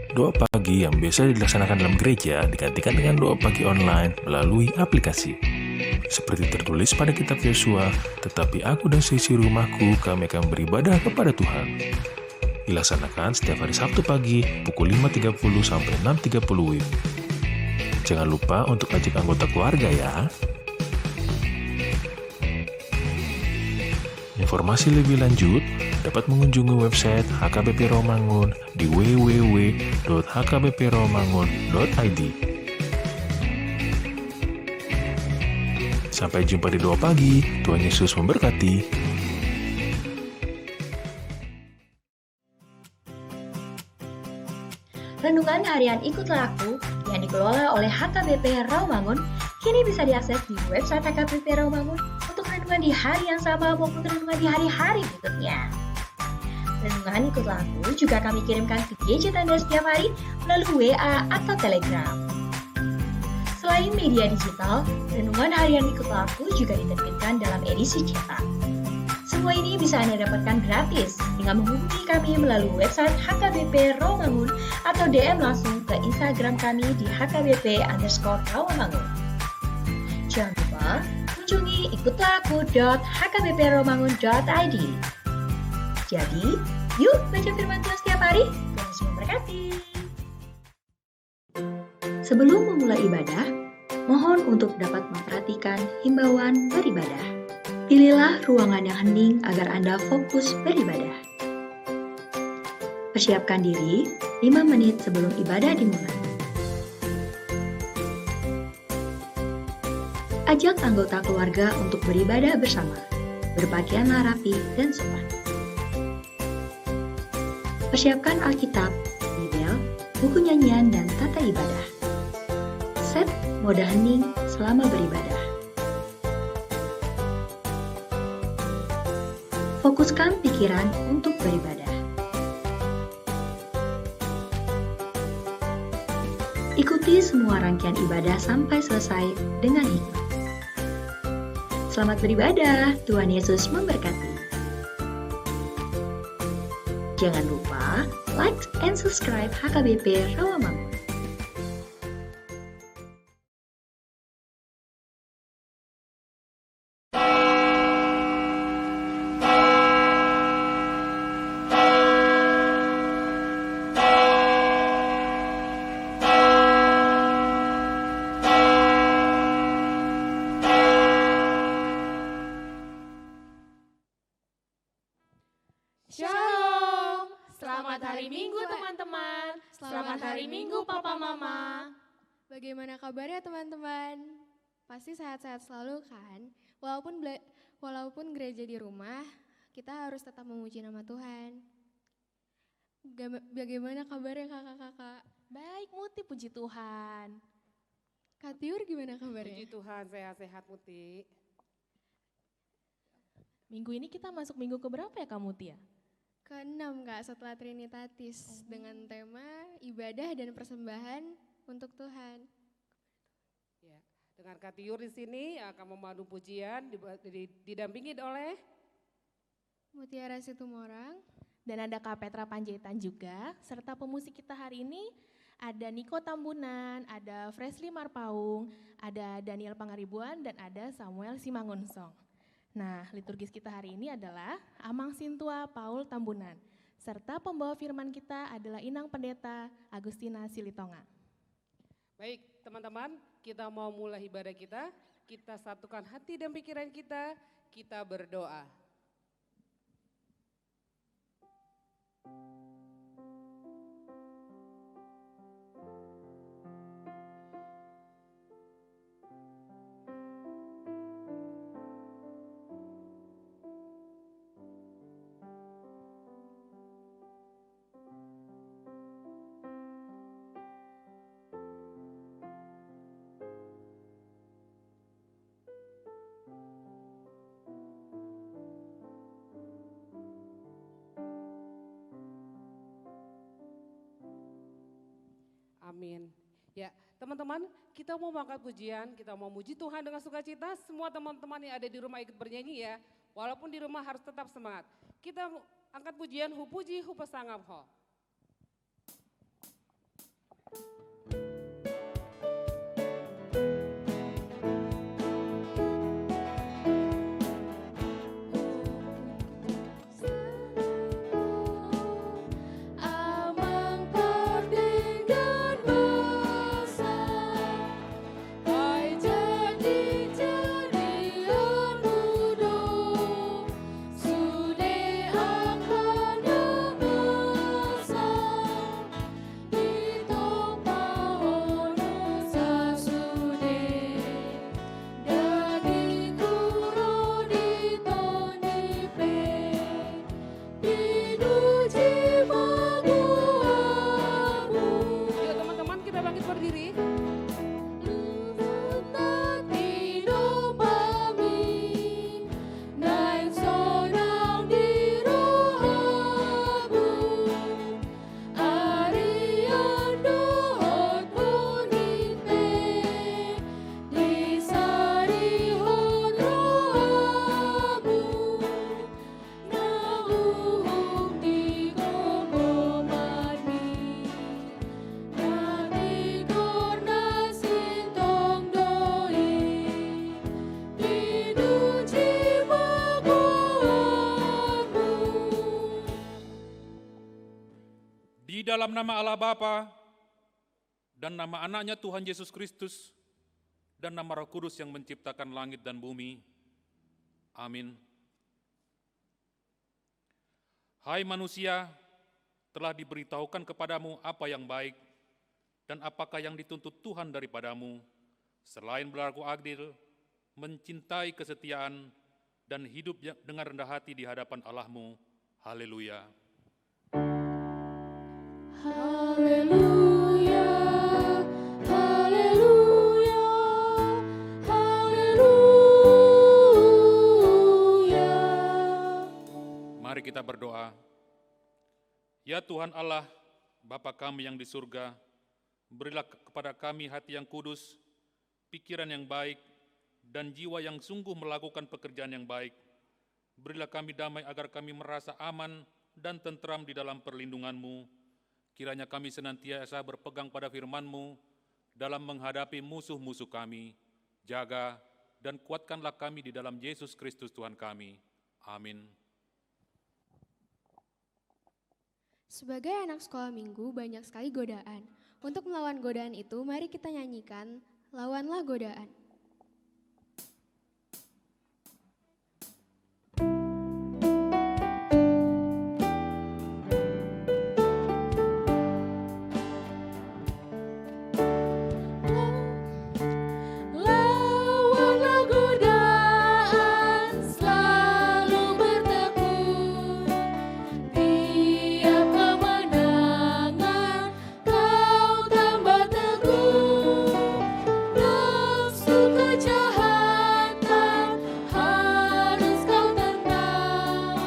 Doa pagi yang biasa dilaksanakan dalam gereja digantikan dengan doa pagi online melalui aplikasi. Seperti tertulis pada kitab Yosua, tetapi aku dan seisi rumahku kami akan beribadah kepada Tuhan. Dilaksanakan setiap hari Sabtu pagi pukul 5.30 sampai 6.30 WIB. Jangan lupa untuk ajak anggota keluarga ya. Informasi lebih lanjut dapat mengunjungi website HKBP Romangun di www.hkbpromangun.id. Sampai jumpa di doa pagi. Tuhan Yesus memberkati. Renungan harian Ikutlah Aku yang dikelola oleh HKBP Rawamangun kini bisa diakses di website HKBP Rawamangun untuk renungan di hari yang sama maupun renungan di hari-hari berikutnya. Renungan Ikutlah Aku juga kami kirimkan ke gadget Anda setiap hari melalui WA atau Telegram. Selain media digital, renungan harian Ikutlah Aku juga diterbitkan dalam edisi cetak. Semua ini bisa Anda dapatkan gratis dengan menghubungi kami melalui website HKBP Rawamangun atau DM langsung ke Instagram kami di hkbp_rawamangun. Jangan lupa kunjungi ikutlahku.hkbpromangun.id. Jadi, yuk baca firman Tuhan setiap hari. Tuhan Yesus memberkati. Sebelum memulai ibadah, mohon untuk dapat memperhatikan himbauan beribadah. Pilihlah ruangan yang hening agar Anda fokus beribadah. Persiapkan diri 5 menit sebelum ibadah dimulai. Ajak anggota keluarga untuk beribadah bersama. Berpakaianlah rapi dan sopan. Persiapkan Alkitab, Bibel, buku nyanyian, dan tata ibadah. Set mode hening selama beribadah. Fokuskan pikiran untuk beribadah. Ikuti semua rangkaian ibadah sampai selesai dengan hikmat. Selamat beribadah, Tuhan Yesus memberkati. Jangan lupa like and subscribe HKBP Rawamangun. Shalom, selamat hari Minggu teman-teman. Selamat hari Minggu Papa Mama. Bagaimana kabarnya teman-teman? Pasti sehat-sehat selalu kan? Walaupun gereja di rumah, kita harus tetap memuji nama Tuhan. Bagaimana kabarnya kakak-kakak? Baik Muti, puji Tuhan. Kak Tiur gimana kabarnya? Puji Tuhan, sehat-sehat Muti. Minggu ini kita masuk minggu keberapa ya Kak Muti ya? Ke-6 Kak, setelah Trinitatis dengan tema ibadah dan persembahan untuk Tuhan. Ya, dengan Kak Tiur di sini akan memandu pujian didampingi oleh Mutiara Situmorang. Dan ada Kak Petra Panjaitan juga, serta pemusik kita hari ini ada Niko Tambunan, ada Fresly Marpaung, ada Daniel Pangaribuan, dan ada Samuel Simangunsong. Nah, liturgis kita hari ini adalah Amang Sintua Paul Tambunan, serta pembawa firman kita adalah Inang Pendeta Agustina Silitonga. Baik teman-teman, kita mau mulai ibadah kita satukan hati dan pikiran kita berdoa. Amin. Ya, teman-teman, kita mau mengangkat pujian, kita mau muji Tuhan dengan sukacita. Semua teman-teman yang ada di rumah ikut bernyanyi ya. Walaupun di rumah harus tetap semangat. Kita angkat pujian, hu puji, hu pesangap ho. Di dalam nama Allah Bapa dan nama anaknya Tuhan Yesus Kristus dan nama Roh Kudus yang menciptakan langit dan bumi. Amin. Hai manusia, telah diberitahukan kepadamu apa yang baik dan apakah yang dituntut Tuhan daripadamu, selain berlaku adil, mencintai kesetiaan, dan hidup dengan rendah hati di hadapan Allahmu. Haleluya. Haleluya, haleluya, haleluya. Mari kita berdoa. Ya Tuhan Allah, Bapa kami yang di surga, berilah kepada kami hati yang kudus, pikiran yang baik, dan jiwa yang sungguh melakukan pekerjaan yang baik. Berilah kami damai agar kami merasa aman dan tentram di dalam perlindungan-Mu. Kiranya kami senantiasa berpegang pada firman-Mu dalam menghadapi musuh-musuh kami. Jaga dan kuatkanlah kami di dalam Yesus Kristus Tuhan kami. Amin. Sebagai anak sekolah minggu, banyak sekali godaan. Untuk melawan godaan itu, mari kita nyanyikan Lawanlah Godaan. Lawanlah godaan, selalu bertekun. Tiap kemenangan, kau tambah teguh. Nafsu kejahatan harus kau tentang.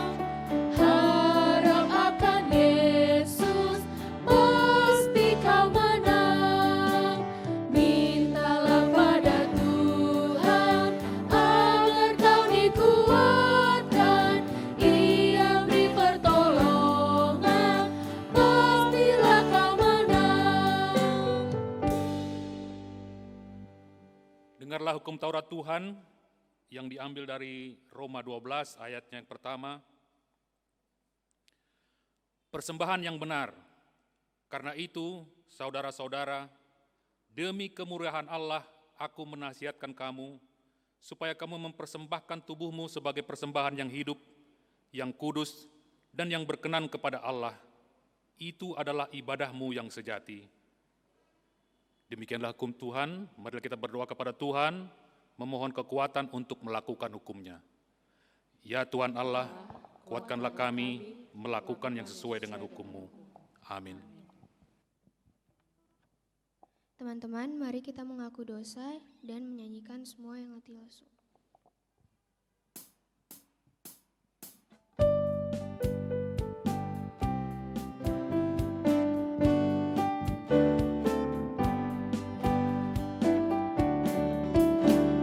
Harap akan Yesus, pasti kau menang. Mintalah pada Tuhan agar kau dikuatkan. Ia beri pertolongan, pastilah kau menang. Dengarlah hukum Taurat Tuhan yang diambil dari Roma 12 ayatnya yang pertama. Persembahan yang benar. Karena itu, saudara-saudara, demi kemurahan Allah, aku menasihatkan kamu, supaya kamu mempersembahkan tubuhmu sebagai persembahan yang hidup, yang kudus, dan yang berkenan kepada Allah. Itu adalah ibadahmu yang sejati. Demikianlah hukum Tuhan, marilah kita berdoa kepada Tuhan, memohon kekuatan untuk melakukan hukumnya. Ya Tuhan Allah, kuatkanlah kami melakukan yang sesuai dengan hukum-Mu. Amin. Teman-teman, mari kita mengaku dosa dan menyanyikan semua yang letih lesu.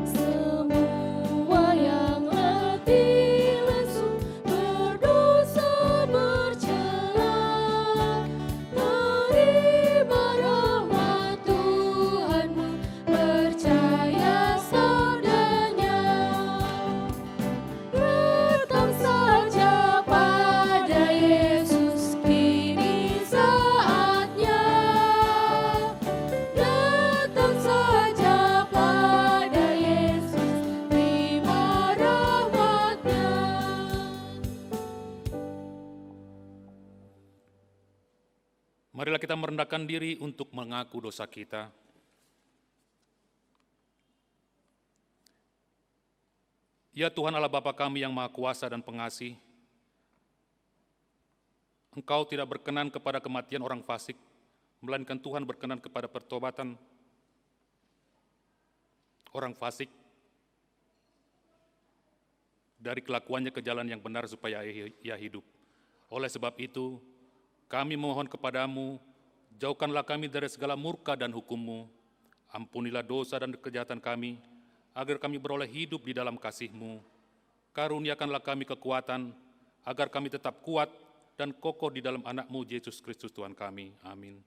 Semua yang letih lesu, berdosa bercela, terima rahmat Tuhanmu, percaya sabdanya. Datang saja pada Yesus, kini saatnya. Datang saja pada Yesus, terima rahmat-Nya. Marilah kita merendahkan diri untuk mengaku dosa kita. Ya Tuhan Allah Bapa kami yang Maha Kuasa dan Pengasih, Engkau tidak berkenan kepada kematian orang fasik, melainkan Tuhan berkenan kepada pertobatan orang fasik dari kelakuannya ke jalan yang benar supaya ia hidup. Oleh sebab itu, kami mohon kepadamu, jauhkanlah kami dari segala murka dan hukum-Mu. Ampunilah dosa dan kejahatan kami, agar kami beroleh hidup di dalam kasih-Mu. Karuniakanlah kami kekuatan, agar kami tetap kuat dan kokoh di dalam anak-Mu Yesus Kristus Tuhan kami. Amin.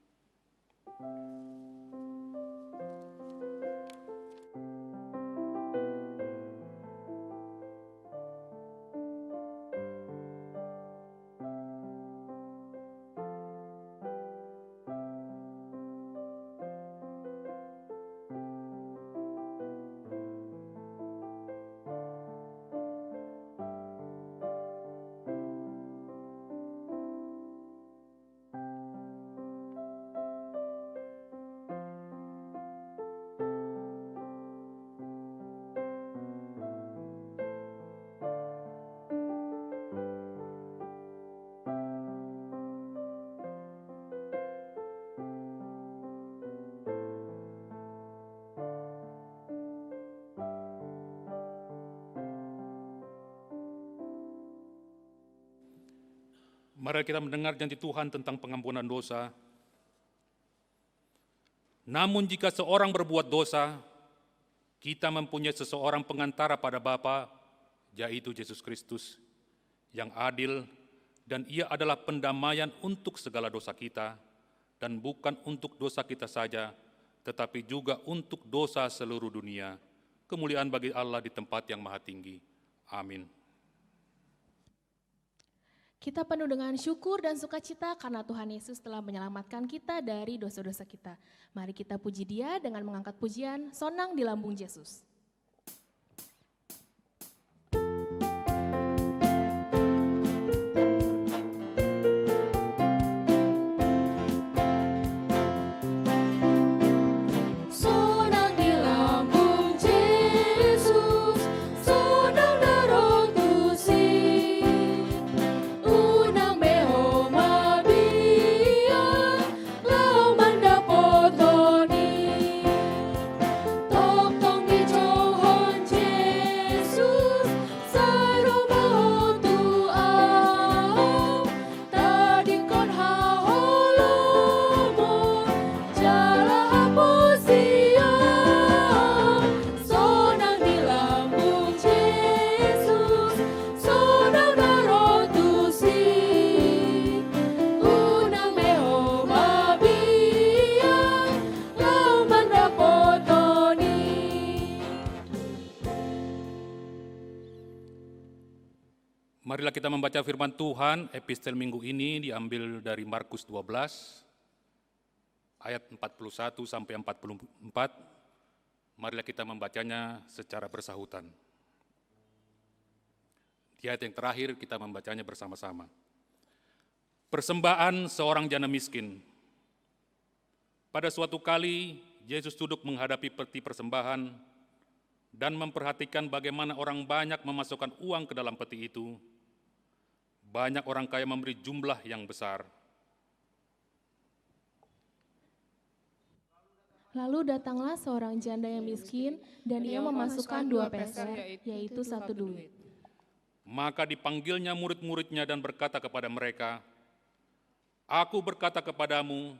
Mari kita mendengar janji Tuhan tentang pengampunan dosa. Namun jika seorang berbuat dosa, kita mempunyai seseorang pengantara pada Bapa, yaitu Yesus Kristus, yang adil, dan Ia adalah pendamaian untuk segala dosa kita, dan bukan untuk dosa kita saja, tetapi juga untuk dosa seluruh dunia. Kemuliaan bagi Allah di tempat yang maha tinggi. Amin. Kita penuh dengan syukur dan sukacita karena Tuhan Yesus telah menyelamatkan kita dari dosa-dosa kita. Mari kita puji Dia dengan mengangkat pujian Sonang di Lambung Yesus. Marilah kita membaca firman Tuhan, epistel minggu ini diambil dari Markus 12, ayat 41 sampai 44. Marilah kita membacanya secara bersahutan. Di ayat yang terakhir kita membacanya bersama-sama. Persembahan seorang janda miskin. Pada suatu kali, Yesus duduk menghadapi peti persembahan dan memperhatikan bagaimana orang banyak memasukkan uang ke dalam peti itu. Banyak orang kaya memberi jumlah yang besar. Lalu datanglah seorang janda yang miskin dan ia memasukkan 2 peser, yaitu 1 duit. Maka dipanggilnya murid-muridnya dan berkata kepada mereka, "Aku berkata kepadamu,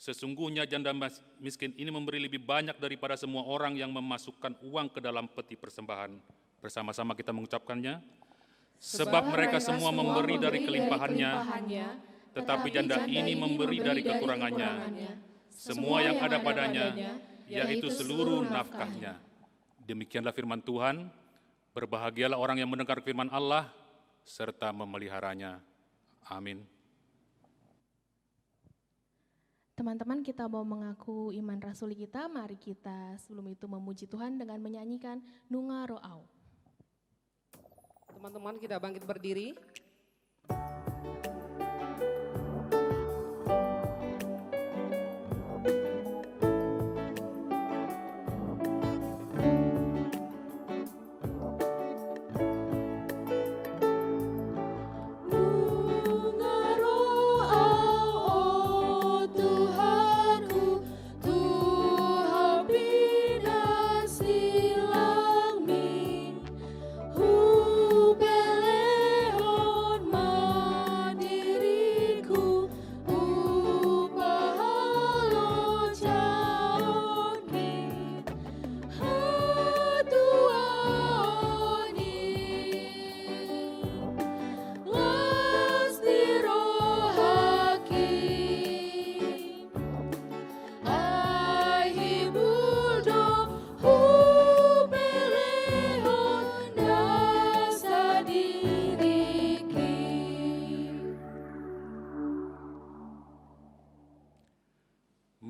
sesungguhnya janda miskin ini memberi lebih banyak daripada semua orang yang memasukkan uang ke dalam peti persembahan." Bersama-sama kita mengucapkannya. Sebab mereka semua memberi dari kelimpahannya, tetapi janda ini memberi dari kekurangannya. Semua yang ada padanya, yaitu seluruh nafkahnya. Demikianlah firman Tuhan. Berbahagialah orang yang mendengar firman Allah, serta memeliharanya. Amin. Teman-teman, kita mau mengaku iman rasuli kita, mari kita sebelum itu memuji Tuhan dengan menyanyikan Nunga Ro'au. Teman-teman, kita bangkit berdiri.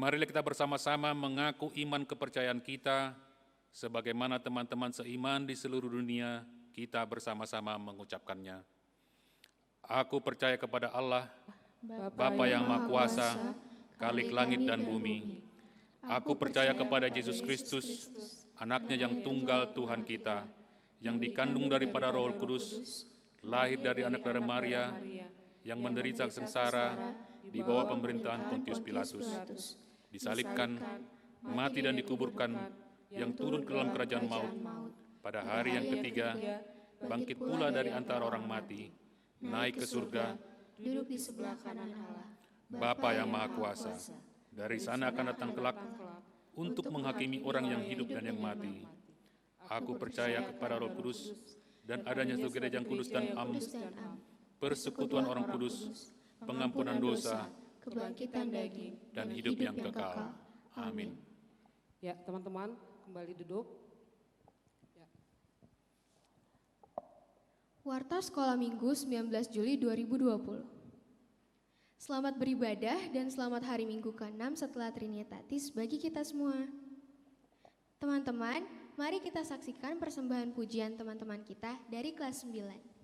Marilah kita bersama-sama mengaku iman kepercayaan kita, sebagaimana teman-teman seiman di seluruh dunia, kita bersama-sama mengucapkannya. Aku percaya kepada Allah, Bapa yang Maha Kuasa, Khalik langit dan bumi. Aku percaya kepada Yesus Kristus, Anaknya yang tunggal Tuhan kita, yang dikandung daripada Roh Kudus, lahir dari anak darah Maria, yang menderita sengsara di bawah pemerintahan Pontius Pilatus, disalibkan, mati dan dikuburkan, yang turun ke dalam kerajaan maut, pada hari yang ketiga, bangkit pula dari antara orang mati, naik ke surga, duduk di sebelah kanan Allah, Bapa yang Maha Kuasa, dari sana akan datang kelak untuk menghakimi orang yang hidup dan yang mati. Aku percaya kepada Roh Kudus dan adanya satu gereja yang kudus dan am, persekutuan orang kudus, pengampunan dosa, kebangkitan daging, dan hidup yang kekal. Amin. Ya, teman-teman, kembali duduk. Warta Sekolah Minggu 19 Juli 2020. Selamat beribadah dan selamat hari Minggu ke-6 setelah Trinitatis bagi kita semua. Teman-teman, mari kita saksikan persembahan pujian teman-teman kita dari kelas 9.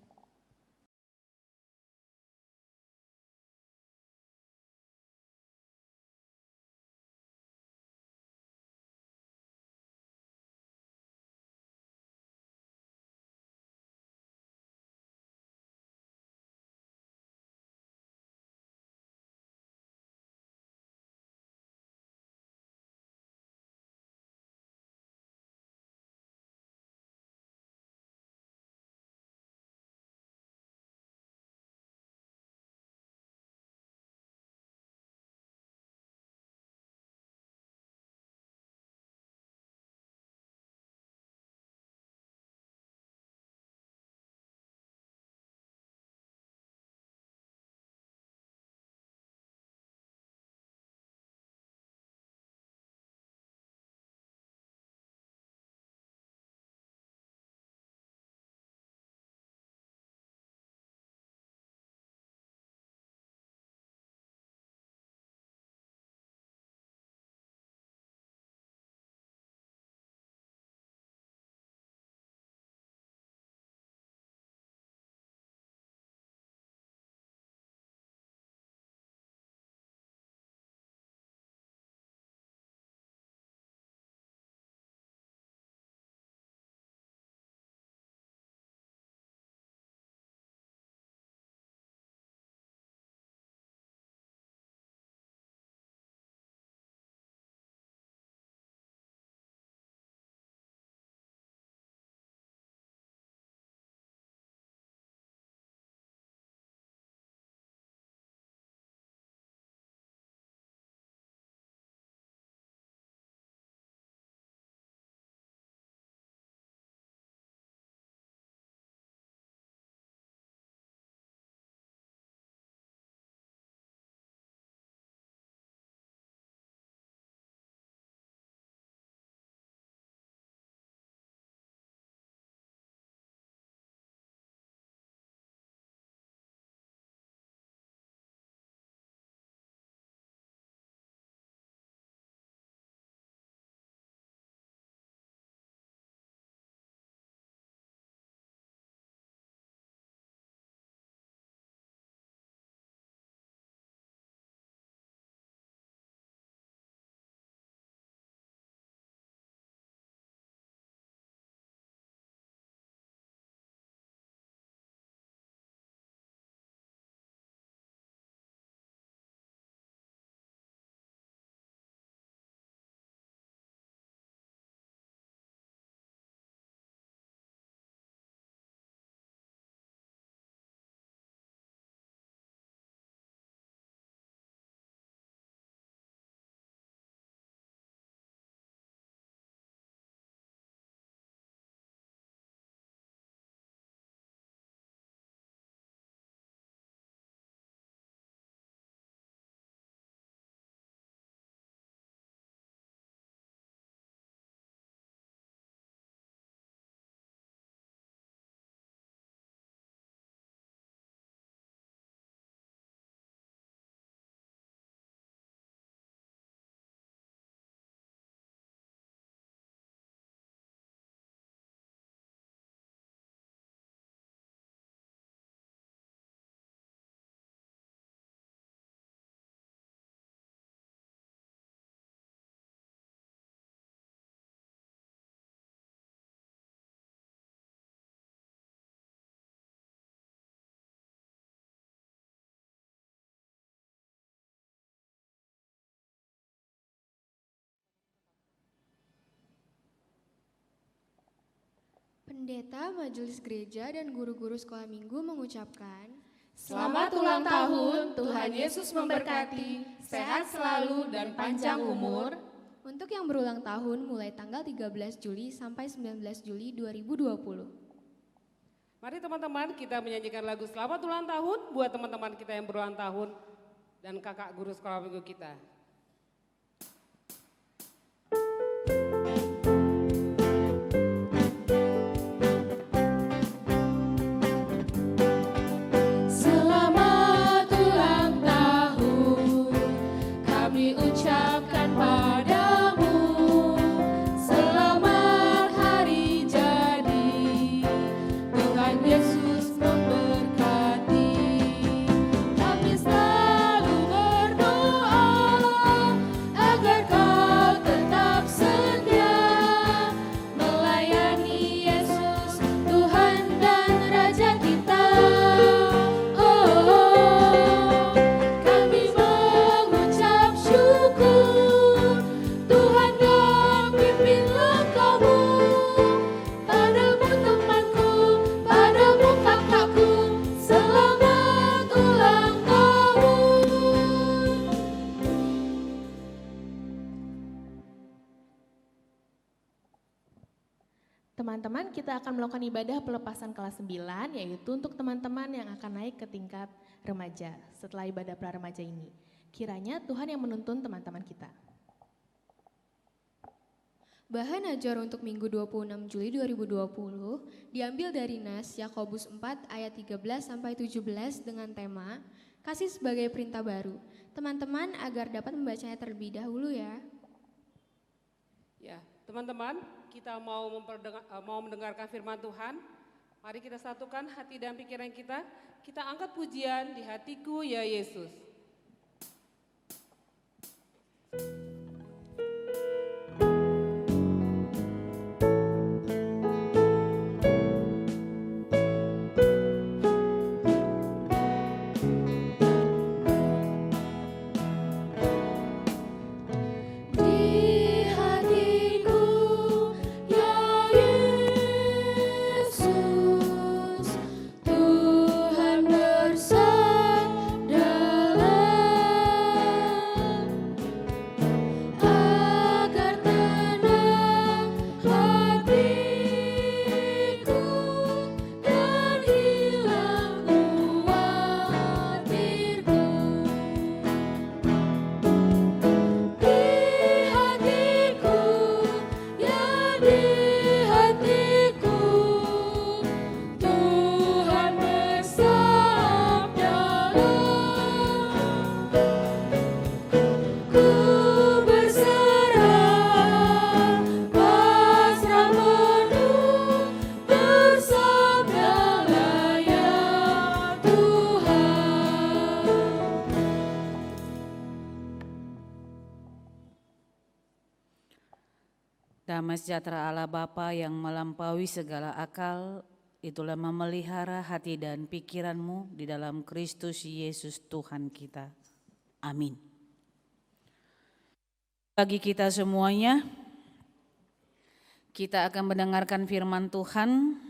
Pendeta Majelis Gereja dan guru-guru sekolah minggu mengucapkan, Selamat ulang tahun, Tuhan Yesus memberkati, sehat selalu dan panjang umur. Untuk yang berulang tahun mulai tanggal 13 Juli sampai 19 Juli 2020. Mari teman-teman kita menyanyikan lagu selamat ulang tahun buat teman-teman kita yang berulang tahun dan kakak guru sekolah minggu kita. Selamat ulang tahun, kami ucapkan padamu. Selamat hari jadi, Tuhan Yesus memberkati. Kami selalu berdoa agar kau tetap setia melayani Yesus, Tuhan dan Raja kita. Kami mengucap syukur, Tuhan kau pimpinlah kamu, padamu temanku, padamu kakakku, selamat ulang tahun. Teman-teman, kita akan melakukan ibadah pelepasan kelas 9, yaitu untuk teman-teman yang akan naik ke tingkat remaja setelah ibadah pra-remaja ini. Kiranya Tuhan yang menuntun teman-teman kita. Bahan ajar untuk Minggu 26 Juli 2020 diambil dari Nas Yakobus 4 ayat 13 sampai 17 dengan tema Kasih sebagai perintah baru. Teman-teman agar dapat membacanya terlebih dahulu ya. Ya, teman-teman, kita mau mendengarkan firman Tuhan. Mari kita satukan hati dan pikiran kita. Kita angkat pujian di hatiku ya Yesus. Di hatiku, ya Yesus, Tuhan bersabda, agar tenang hatiku dan hilang khawatirku. Di hatiku, ya di hatiku, Tuhan bersabda, ku berserah, pasrah penuh, bersabdalah ya Tuhan. Damai sejahtera Allah Bapa yang melampaui segala akal, itulah memelihara hati dan pikiranmu di dalam Kristus Yesus Tuhan kita. Amin. Bagi kita semuanya, kita akan mendengarkan firman Tuhan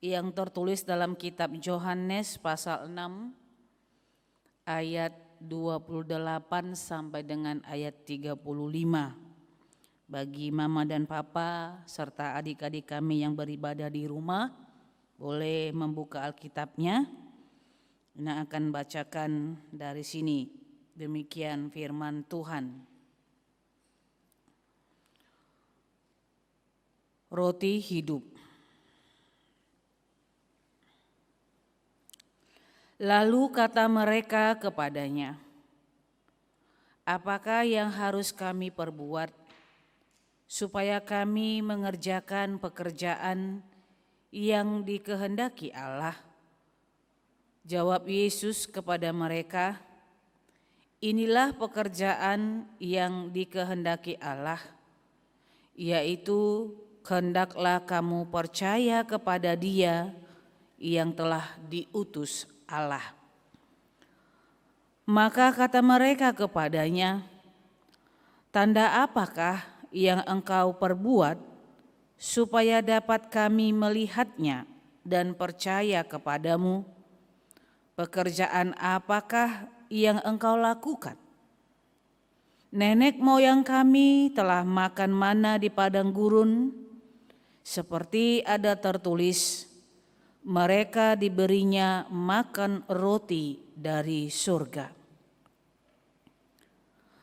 yang tertulis dalam kitab Yohanes pasal 6 ayat 28 sampai dengan ayat 35. Bagi mama dan papa serta adik-adik kami yang beribadah di rumah, boleh membuka Alkitabnya. Nah, akan bacakan dari sini. Demikian firman Tuhan. Roti hidup. Lalu kata mereka kepadanya, apakah yang harus kami perbuat supaya kami mengerjakan pekerjaan yang dikehendaki Allah? Jawab Yesus kepada mereka, inilah pekerjaan yang dikehendaki Allah, yaitu hendaklah kamu percaya kepada Dia yang telah diutus Allah. Maka kata mereka kepadanya, tanda apakah yang engkau perbuat supaya dapat kami melihatnya dan percaya kepadamu? pekerjaan apakah yang engkau lakukan? Nenek moyang kami telah makan mana di padang gurun, seperti ada tertulis, mereka diberinya makan roti dari surga.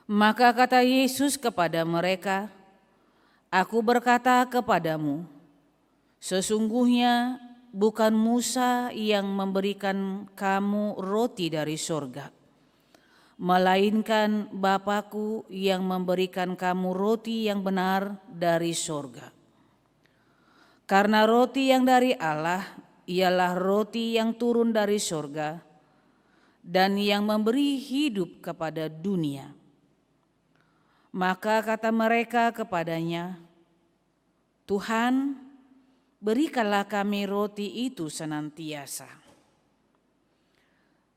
Maka kata Yesus kepada mereka, Aku berkata kepadamu, sesungguhnya bukan Musa yang memberikan kamu roti dari surga, melainkan Bapa-Ku yang memberikan kamu roti yang benar dari surga. Karena roti yang dari Allah ialah roti yang turun dari surga dan yang memberi hidup kepada dunia. Maka kata mereka kepadanya, Tuhan, berikanlah kami roti itu senantiasa.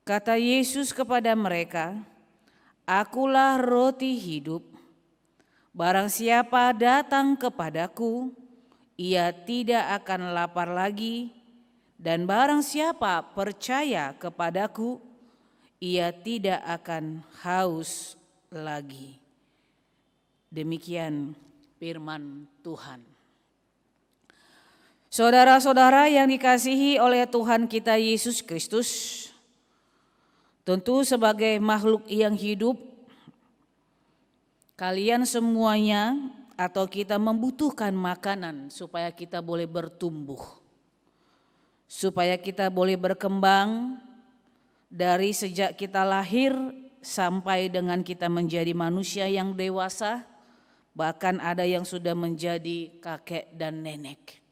Kata Yesus kepada mereka, Akulah roti hidup. Barang siapa datang kepadaku, ia tidak akan lapar lagi, dan barang siapa percaya kepadaku, ia tidak akan haus lagi. Demikian firman Tuhan. Saudara-saudara yang dikasihi oleh Tuhan kita Yesus Kristus, tentu sebagai makhluk yang hidup, kalian semuanya atau kita membutuhkan makanan supaya kita boleh bertumbuh, supaya kita boleh berkembang dari sejak kita lahir sampai dengan kita menjadi manusia yang dewasa, bahkan ada yang sudah menjadi kakek dan nenek.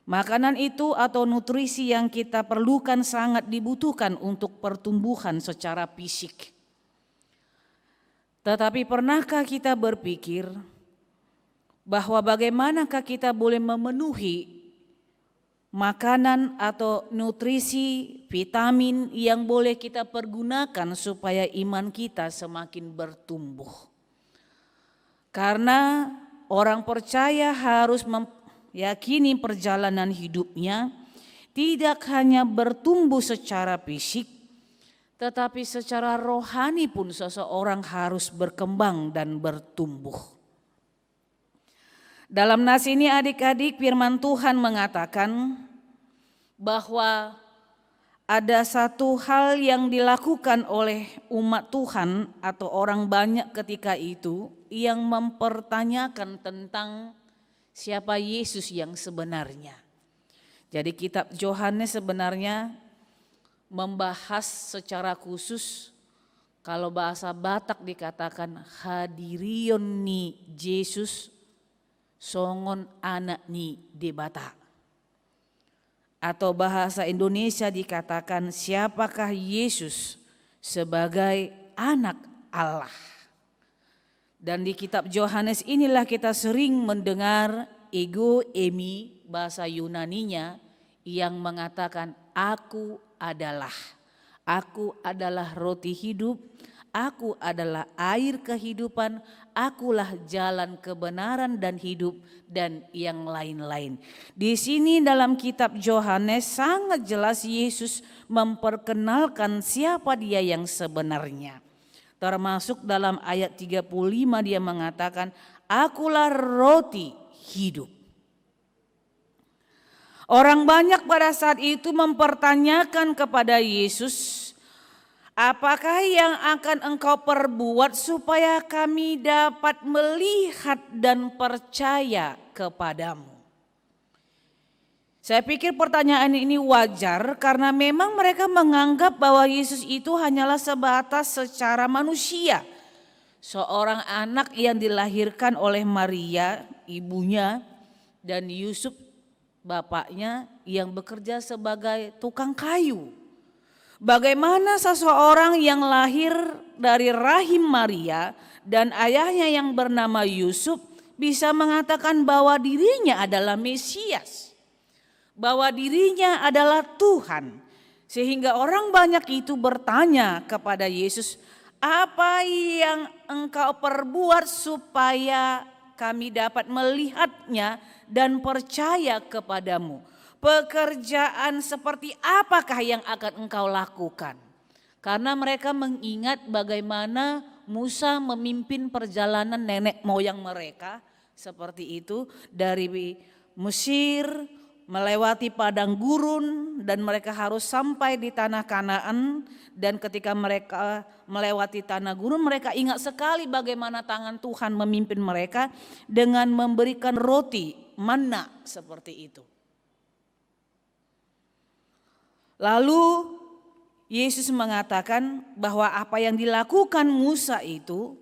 Makanan itu atau nutrisi yang kita perlukan sangat dibutuhkan untuk pertumbuhan secara fisik. Tetapi pernahkah kita berpikir bahwa bagaimanakah kita boleh memenuhi makanan atau nutrisi, vitamin yang boleh kita pergunakan supaya iman kita semakin bertumbuh? Karena orang percaya harus yakini perjalanan hidupnya tidak hanya bertumbuh secara fisik, tetapi secara rohani pun seseorang harus berkembang dan bertumbuh. Dalam nas ini adik-adik, firman Tuhan mengatakan bahwa ada satu hal yang dilakukan oleh umat Tuhan atau orang banyak ketika itu yang mempertanyakan tentang siapa Yesus yang sebenarnya. Jadi kitab Yohanes sebenarnya membahas secara khusus, kalau bahasa Batak dikatakan hadirion ni Yesus songon anak ni de Batak. Atau bahasa Indonesia dikatakan siapakah Yesus sebagai anak Allah. Dan di kitab Yohanes inilah kita sering mendengar ego emi, bahasa Yunaninya, yang mengatakan aku adalah roti hidup, aku adalah air kehidupan, akulah jalan kebenaran dan hidup, dan yang lain-lain. Di sini dalam kitab Yohanes sangat jelas Yesus memperkenalkan siapa dia yang sebenarnya. Termasuk dalam ayat 35 dia mengatakan, akulah roti hidup. Orang banyak pada saat itu mempertanyakan kepada Yesus, apakah yang akan engkau perbuat supaya kami dapat melihat dan percaya kepadamu? Saya pikir pertanyaan ini wajar karena memang mereka menganggap bahwa Yesus itu hanyalah sebatas secara manusia. Seorang anak yang dilahirkan oleh Maria, ibunya, dan Yusuf, bapaknya, yang bekerja sebagai tukang kayu. Bagaimana seseorang yang lahir dari rahim Maria dan ayahnya yang bernama Yusuf bisa mengatakan bahwa dirinya adalah Mesias, bahwa dirinya adalah Tuhan. Sehingga orang banyak itu bertanya kepada Yesus, apa yang engkau perbuat supaya kami dapat melihatnya dan percaya kepadamu? Pekerjaan seperti apakah yang akan engkau lakukan? Karena mereka mengingat bagaimana Musa memimpin perjalanan nenek moyang mereka seperti itu dari Mesir melewati padang gurun dan mereka harus sampai di tanah Kanaan, dan ketika mereka melewati tanah gurun mereka ingat sekali bagaimana tangan Tuhan memimpin mereka dengan memberikan roti manna seperti itu. Lalu Yesus mengatakan bahwa apa yang dilakukan Musa itu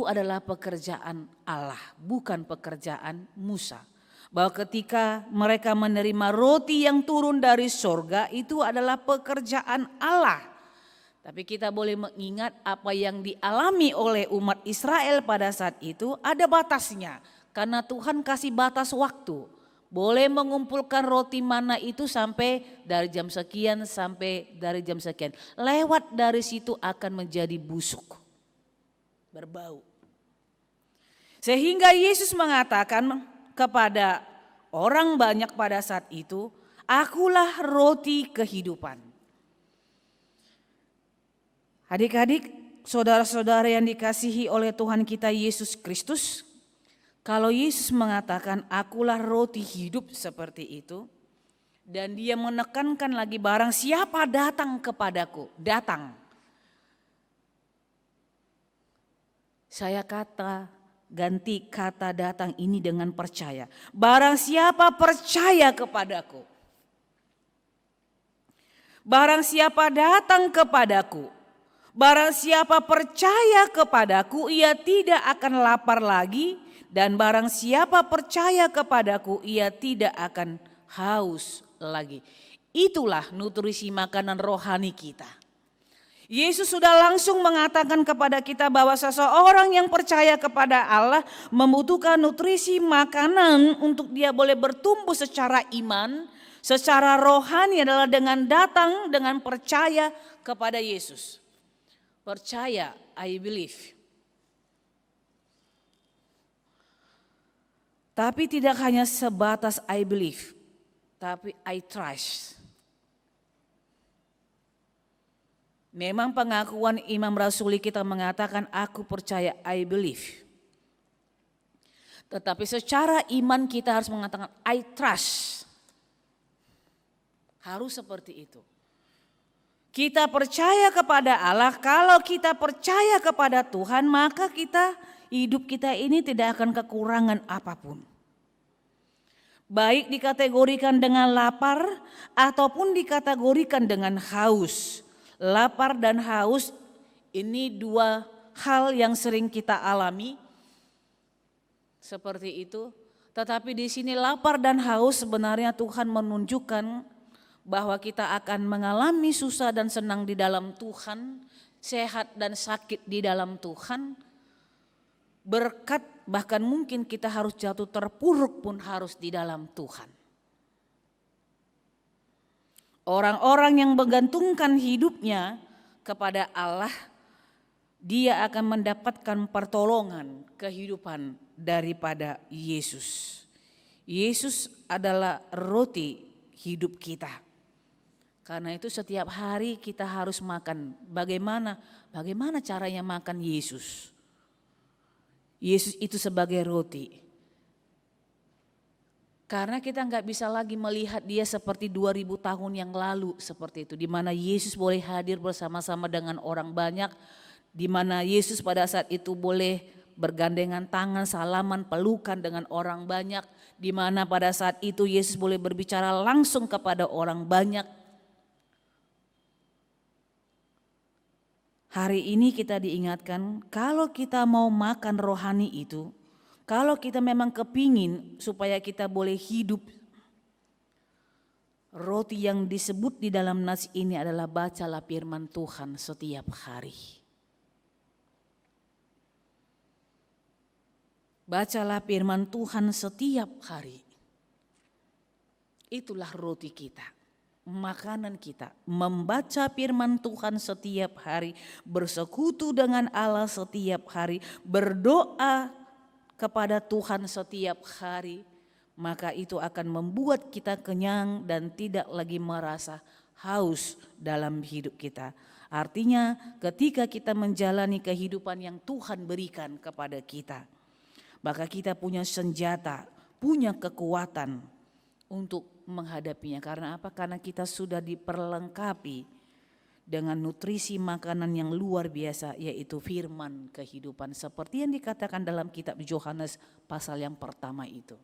adalah pekerjaan Allah, bukan pekerjaan Musa. Bahwa ketika mereka menerima roti yang turun dari sorga itu adalah pekerjaan Allah. Tapi kita boleh mengingat apa yang dialami oleh umat Israel pada saat itu ada batasnya. Karena Tuhan kasih batas waktu. Boleh mengumpulkan roti mana itu sampai dari jam sekian sampai dari jam sekian. Lewat dari situ akan menjadi busuk, berbau. Sehingga Yesus mengatakan kepada orang banyak pada saat itu, akulah roti kehidupan. Adik-adik, saudara-saudara yang dikasihi oleh Tuhan kita Yesus Kristus, kalau Yesus mengatakan akulah roti hidup seperti itu, dan dia menekankan lagi barang siapa datang kepadaku, datang. Saya ganti kata datang ini dengan percaya. Barang siapa percaya kepadaku. Barang siapa datang kepadaku. Barang siapa percaya kepadaku, ia tidak akan lapar lagi. Dan barang siapa percaya kepadaku, ia tidak akan haus lagi. Itulah nutrisi makanan rohani kita. Yesus sudah langsung mengatakan kepada kita bahwa seseorang yang percaya kepada Allah membutuhkan nutrisi makanan untuk dia boleh bertumbuh secara iman, secara rohani adalah dengan datang dengan percaya kepada Yesus. Percaya, I believe. Tapi tidak hanya sebatas I believe, tapi I trust. Memang pengakuan Imam Rasuli kita mengatakan aku percaya, I believe. Tetapi secara iman kita harus mengatakan I trust. Harus seperti itu. Kita percaya kepada Allah, kalau kita percaya kepada Tuhan maka hidup kita ini tidak akan kekurangan apapun. Baik dikategorikan dengan lapar ataupun dikategorikan dengan haus. Lapar dan haus ini dua hal yang sering kita alami seperti itu. Tetapi di sini lapar dan haus sebenarnya Tuhan menunjukkan bahwa kita akan mengalami susah dan senang di dalam Tuhan, sehat dan sakit di dalam Tuhan. Berkat bahkan mungkin kita harus jatuh terpuruk pun harus di dalam Tuhan. Orang-orang yang menggantungkan hidupnya kepada Allah, dia akan mendapatkan pertolongan kehidupan daripada Yesus. Yesus adalah roti hidup kita. Karena itu setiap hari kita harus makan. Bagaimana caranya makan Yesus? Yesus itu sebagai roti. Karena kita nggak bisa lagi melihat dia seperti 2000 tahun yang lalu seperti itu. Di mana Yesus boleh hadir bersama-sama dengan orang banyak. Di mana Yesus pada saat itu boleh bergandengan tangan, salaman, pelukan dengan orang banyak. Di mana pada saat itu Yesus boleh berbicara langsung kepada orang banyak. Hari ini kita diingatkan kalau kita mau makan rohani itu, kalau kita memang kepingin supaya kita boleh hidup, roti yang disebut di dalam nas ini adalah bacalah firman Tuhan setiap hari. Bacalah firman Tuhan setiap hari. Itulah roti kita, makanan kita. Membaca firman Tuhan setiap hari, bersekutu dengan Allah setiap hari, berdoa kepada Tuhan setiap hari, maka itu akan membuat kita kenyang dan tidak lagi merasa haus dalam hidup kita. Artinya ketika kita menjalani kehidupan yang Tuhan berikan kepada kita, maka kita punya senjata, punya kekuatan untuk menghadapinya. Karena apa? Karena kita sudah diperlengkapi dengan nutrisi makanan yang luar biasa, yaitu firman kehidupan. Seperti yang dikatakan dalam kitab Yohanes pasal yang pertama itu.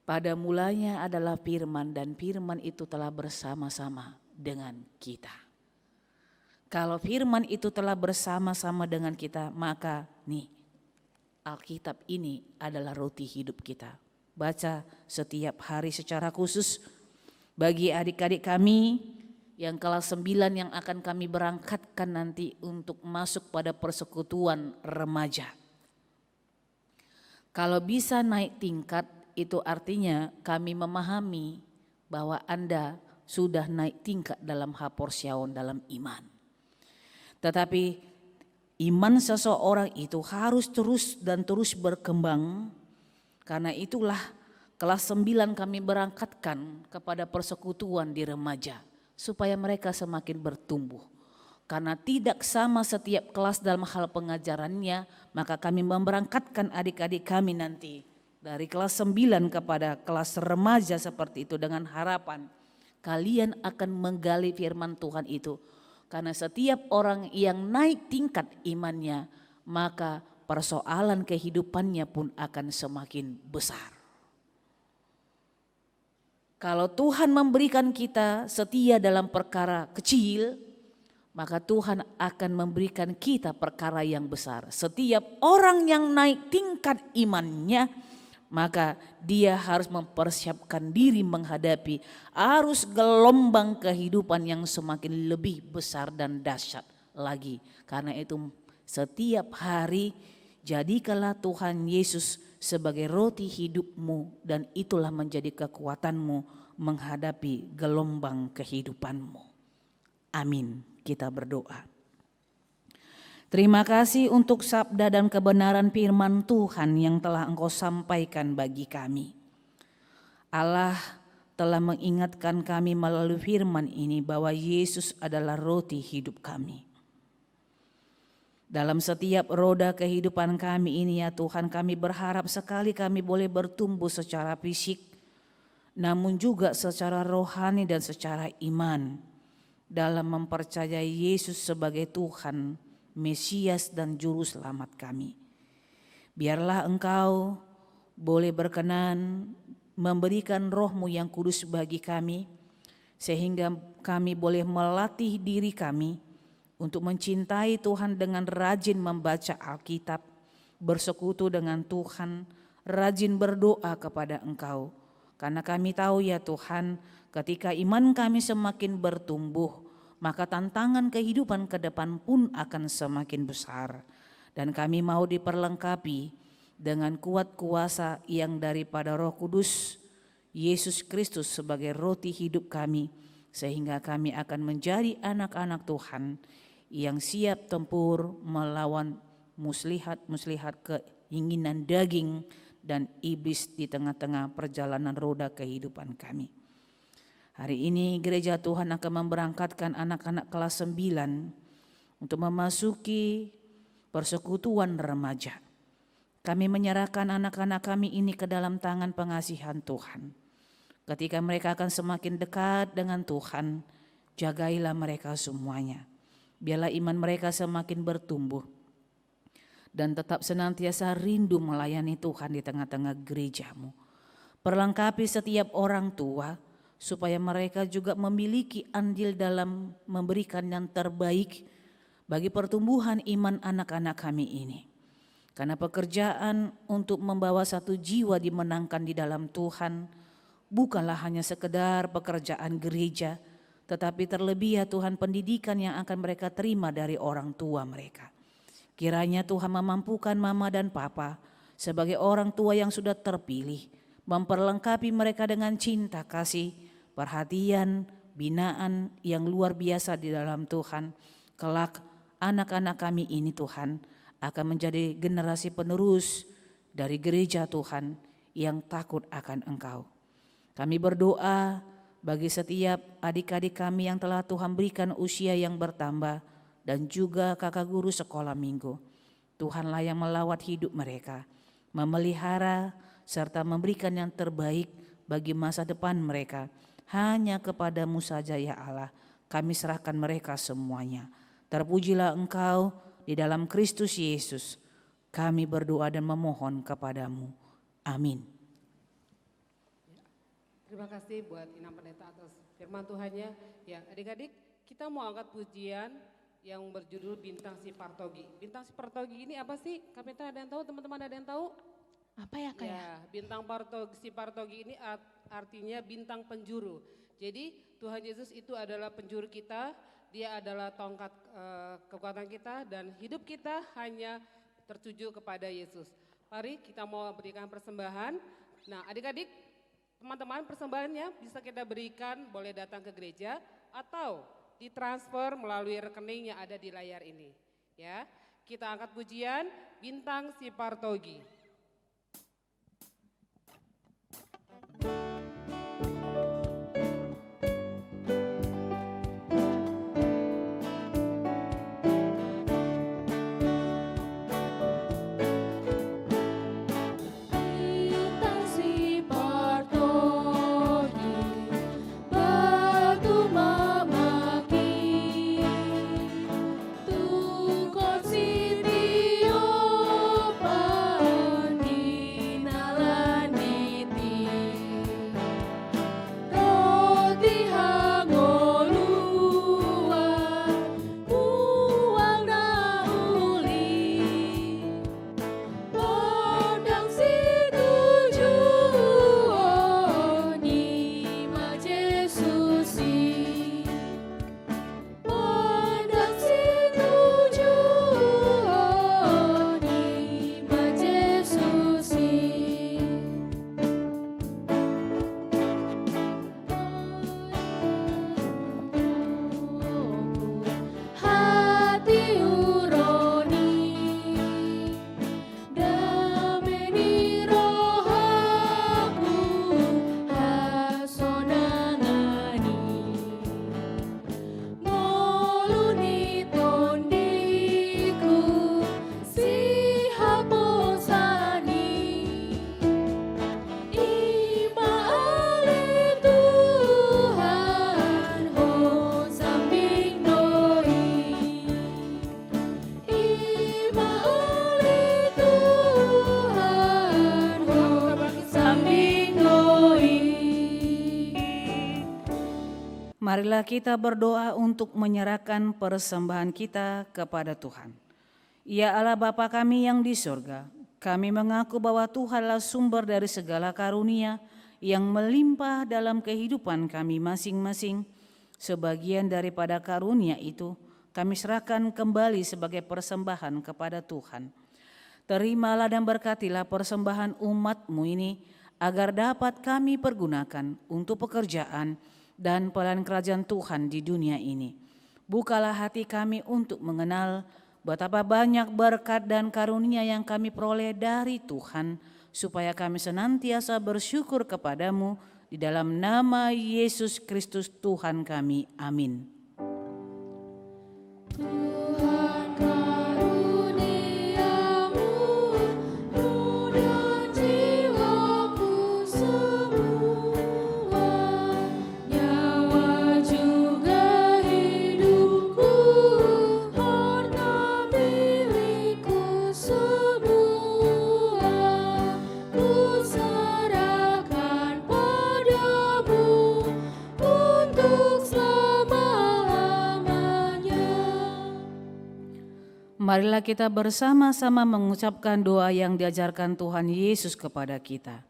Pada mulanya adalah firman, dan firman itu telah bersama-sama dengan kita. Kalau firman itu telah bersama-sama dengan kita, maka nih Alkitab ini adalah roti hidup kita. Baca setiap hari secara khusus bagi adik-adik kami yang kelas 9 yang akan kami berangkatkan nanti untuk masuk pada persekutuan remaja. Kalau bisa naik tingkat, itu artinya kami memahami bahwa Anda sudah naik tingkat dalam haporsiaon, dalam iman. Tetapi iman seseorang itu harus terus dan terus berkembang. Karena itulah kelas 9 kami berangkatkan kepada persekutuan di remaja, supaya mereka semakin bertumbuh. Karena tidak sama setiap kelas dalam hal pengajarannya, maka kami memberangkatkan adik-adik kami nanti dari kelas 9 kepada kelas remaja seperti itu, dengan harapan kalian akan menggali firman Tuhan itu. Karena setiap orang yang naik tingkat imannya, maka persoalan kehidupannya pun akan semakin besar. Kalau Tuhan memberikan kita setia dalam perkara kecil, maka Tuhan akan memberikan kita perkara yang besar. Setiap orang yang naik tingkat imannya, maka dia harus mempersiapkan diri menghadapi arus gelombang kehidupan yang semakin lebih besar dan dahsyat lagi. Karena itu setiap hari jadikanlah Tuhan Yesus sebagai roti hidupmu, dan itulah menjadi kekuatanmu menghadapi gelombang kehidupanmu. Amin. Kita berdoa. Terima kasih untuk sabda dan kebenaran firman Tuhan yang telah Engkau sampaikan bagi kami. Allah telah mengingatkan kami melalui firman ini bahwa Yesus adalah roti hidup kami. Dalam setiap roda kehidupan kami ini ya Tuhan, kami berharap sekali kami boleh bertumbuh secara fisik, namun juga secara rohani dan secara iman dalam mempercayai Yesus sebagai Tuhan, Mesias dan Juru Selamat kami. Biarlah Engkau boleh berkenan memberikan Roh-Mu yang kudus bagi kami, sehingga kami boleh melatih diri kami untuk mencintai Tuhan dengan rajin membaca Alkitab, bersekutu dengan Tuhan, rajin berdoa kepada Engkau. Karena kami tahu ya Tuhan, ketika iman kami semakin bertumbuh, maka tantangan kehidupan ke depan pun akan semakin besar. Dan kami mau diperlengkapi dengan kuat kuasa yang daripada Roh Kudus, Yesus Kristus sebagai roti hidup kami, sehingga kami akan menjadi anak-anak Tuhan yang siap tempur melawan muslihat-muslihat keinginan daging dan iblis di tengah-tengah perjalanan roda kehidupan kami. Hari ini gereja Tuhan akan memberangkatkan anak-anak kelas 9 untuk memasuki persekutuan remaja. Kami menyerahkan anak-anak kami ini ke dalam tangan pengasihan Tuhan. Ketika mereka akan semakin dekat dengan Tuhan, jagailah mereka semuanya. Biarlah iman mereka semakin bertumbuh dan tetap senantiasa rindu melayani Tuhan di tengah-tengah gerejamu. Perlengkapi setiap orang tua supaya mereka juga memiliki andil dalam memberikan yang terbaik bagi pertumbuhan iman anak-anak kami ini. Karena pekerjaan untuk membawa satu jiwa dimenangkan di dalam Tuhan bukanlah hanya sekedar pekerjaan gereja, tetapi terlebih ya Tuhan pendidikan yang akan mereka terima dari orang tua mereka. Kiranya Tuhan memampukan mama dan papa sebagai orang tua yang sudah terpilih, memperlengkapi mereka dengan cinta kasih, perhatian, binaan yang luar biasa di dalam Tuhan. Kelak anak-anak kami ini Tuhan akan menjadi generasi penerus dari gereja Tuhan yang takut akan Engkau. Kami berdoa bagi setiap adik-adik kami yang telah Tuhan berikan usia yang bertambah dan juga kakak guru sekolah minggu. Tuhanlah yang melawat hidup mereka, memelihara serta memberikan yang terbaik bagi masa depan mereka. Hanya kepadamu saja ya Allah, kami serahkan mereka semuanya. Terpujilah Engkau di dalam Kristus Yesus. Kami berdoa dan memohon kepadamu. Amin. Terima kasih buat Inam Pendeta atas firman Tuhannya. Ya, adik-adik, kita mau angkat pujian yang berjudul Bintang Si Partogi. Bintang Si Partogi ini apa sih? Kapita ada yang tahu? Teman-teman ada yang tahu? Apa ya Kak? Ya, bintang Si Partogi ini artinya bintang penjuru. Jadi Tuhan Yesus itu adalah penjuru kita, dia adalah tongkat kekuatan kita dan hidup kita hanya tertuju kepada Yesus. Mari kita mau berikan persembahan. Nah adik-adik, teman-teman persembahannya bisa kita berikan, boleh datang ke gereja atau ditransfer melalui rekening yang ada di layar ini. Ya, kita angkat pujian Bintang Si Partogi. Marilah kita berdoa untuk menyerahkan persembahan kita kepada Tuhan. Ya Allah Bapa kami yang di surga, kami mengaku bahwa Tuhanlah sumber dari segala karunia yang melimpah dalam kehidupan kami masing-masing. Sebagian daripada karunia itu kami serahkan kembali sebagai persembahan kepada Tuhan. Terimalah dan berkatilah persembahan umat-Mu ini agar dapat kami pergunakan untuk pekerjaan dan pelayanan kerajaan Tuhan di dunia ini. Bukalah hati kami untuk mengenal betapa banyak berkat dan karunia yang kami peroleh dari Tuhan, supaya kami senantiasa bersyukur kepadamu di dalam nama Yesus Kristus Tuhan kami. Amin. Marilah kita bersama-sama mengucapkan doa yang diajarkan Tuhan Yesus kepada kita.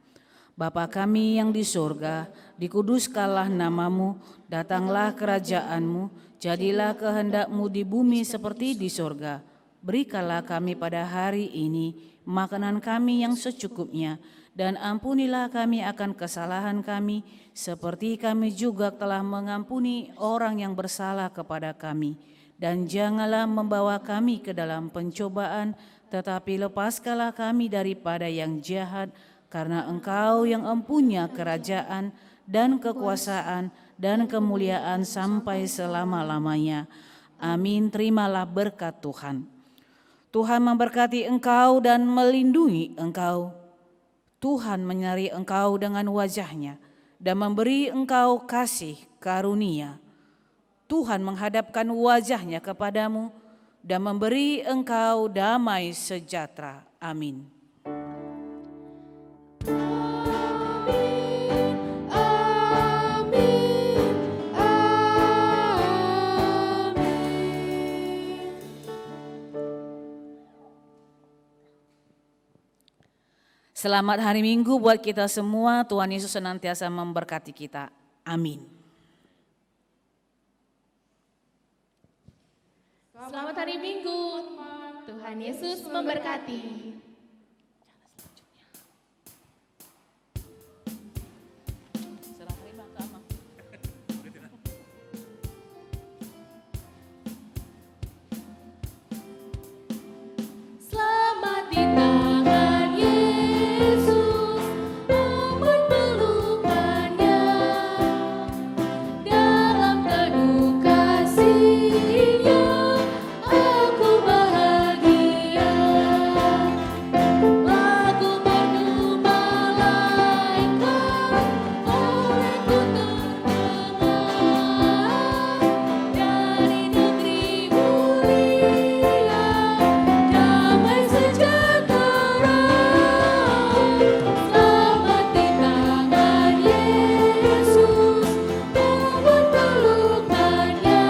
Bapa kami yang di surga, dikuduskanlah namamu, datanglah kerajaanmu, jadilah kehendak-Mu di bumi seperti di surga. Berikanlah kami pada hari ini makanan kami yang secukupnya, dan ampunilah kami akan kesalahan kami, seperti kami juga telah mengampuni orang yang bersalah kepada kami. Dan janganlah membawa kami ke dalam pencobaan, tetapi lepaskanlah kami daripada yang jahat, karena Engkau yang empunya kerajaan dan kekuasaan dan kemuliaan sampai selama-lamanya. Amin. Terimalah berkat Tuhan. Tuhan memberkati engkau dan melindungi engkau. Tuhan menyertai engkau dengan wajah-Nya dan memberi engkau kasih karunia. Tuhan menghadapkan wajah-Nya kepadamu dan memberi engkau damai sejahtera. Amin. Selamat hari Minggu buat kita semua. Tuhan Yesus senantiasa memberkati kita. Amin. Selamat hari Minggu. Tuhan Yesus memberkati. Selamat di tangan Yesus, aman pelukannya, dalam teduh kasih-Nya aku bahagia. Lagu merdu malaikat olehku terdengar, dari negeri mulia damai sejahtera. Selamat di tangan Yesus, aman pelukannya,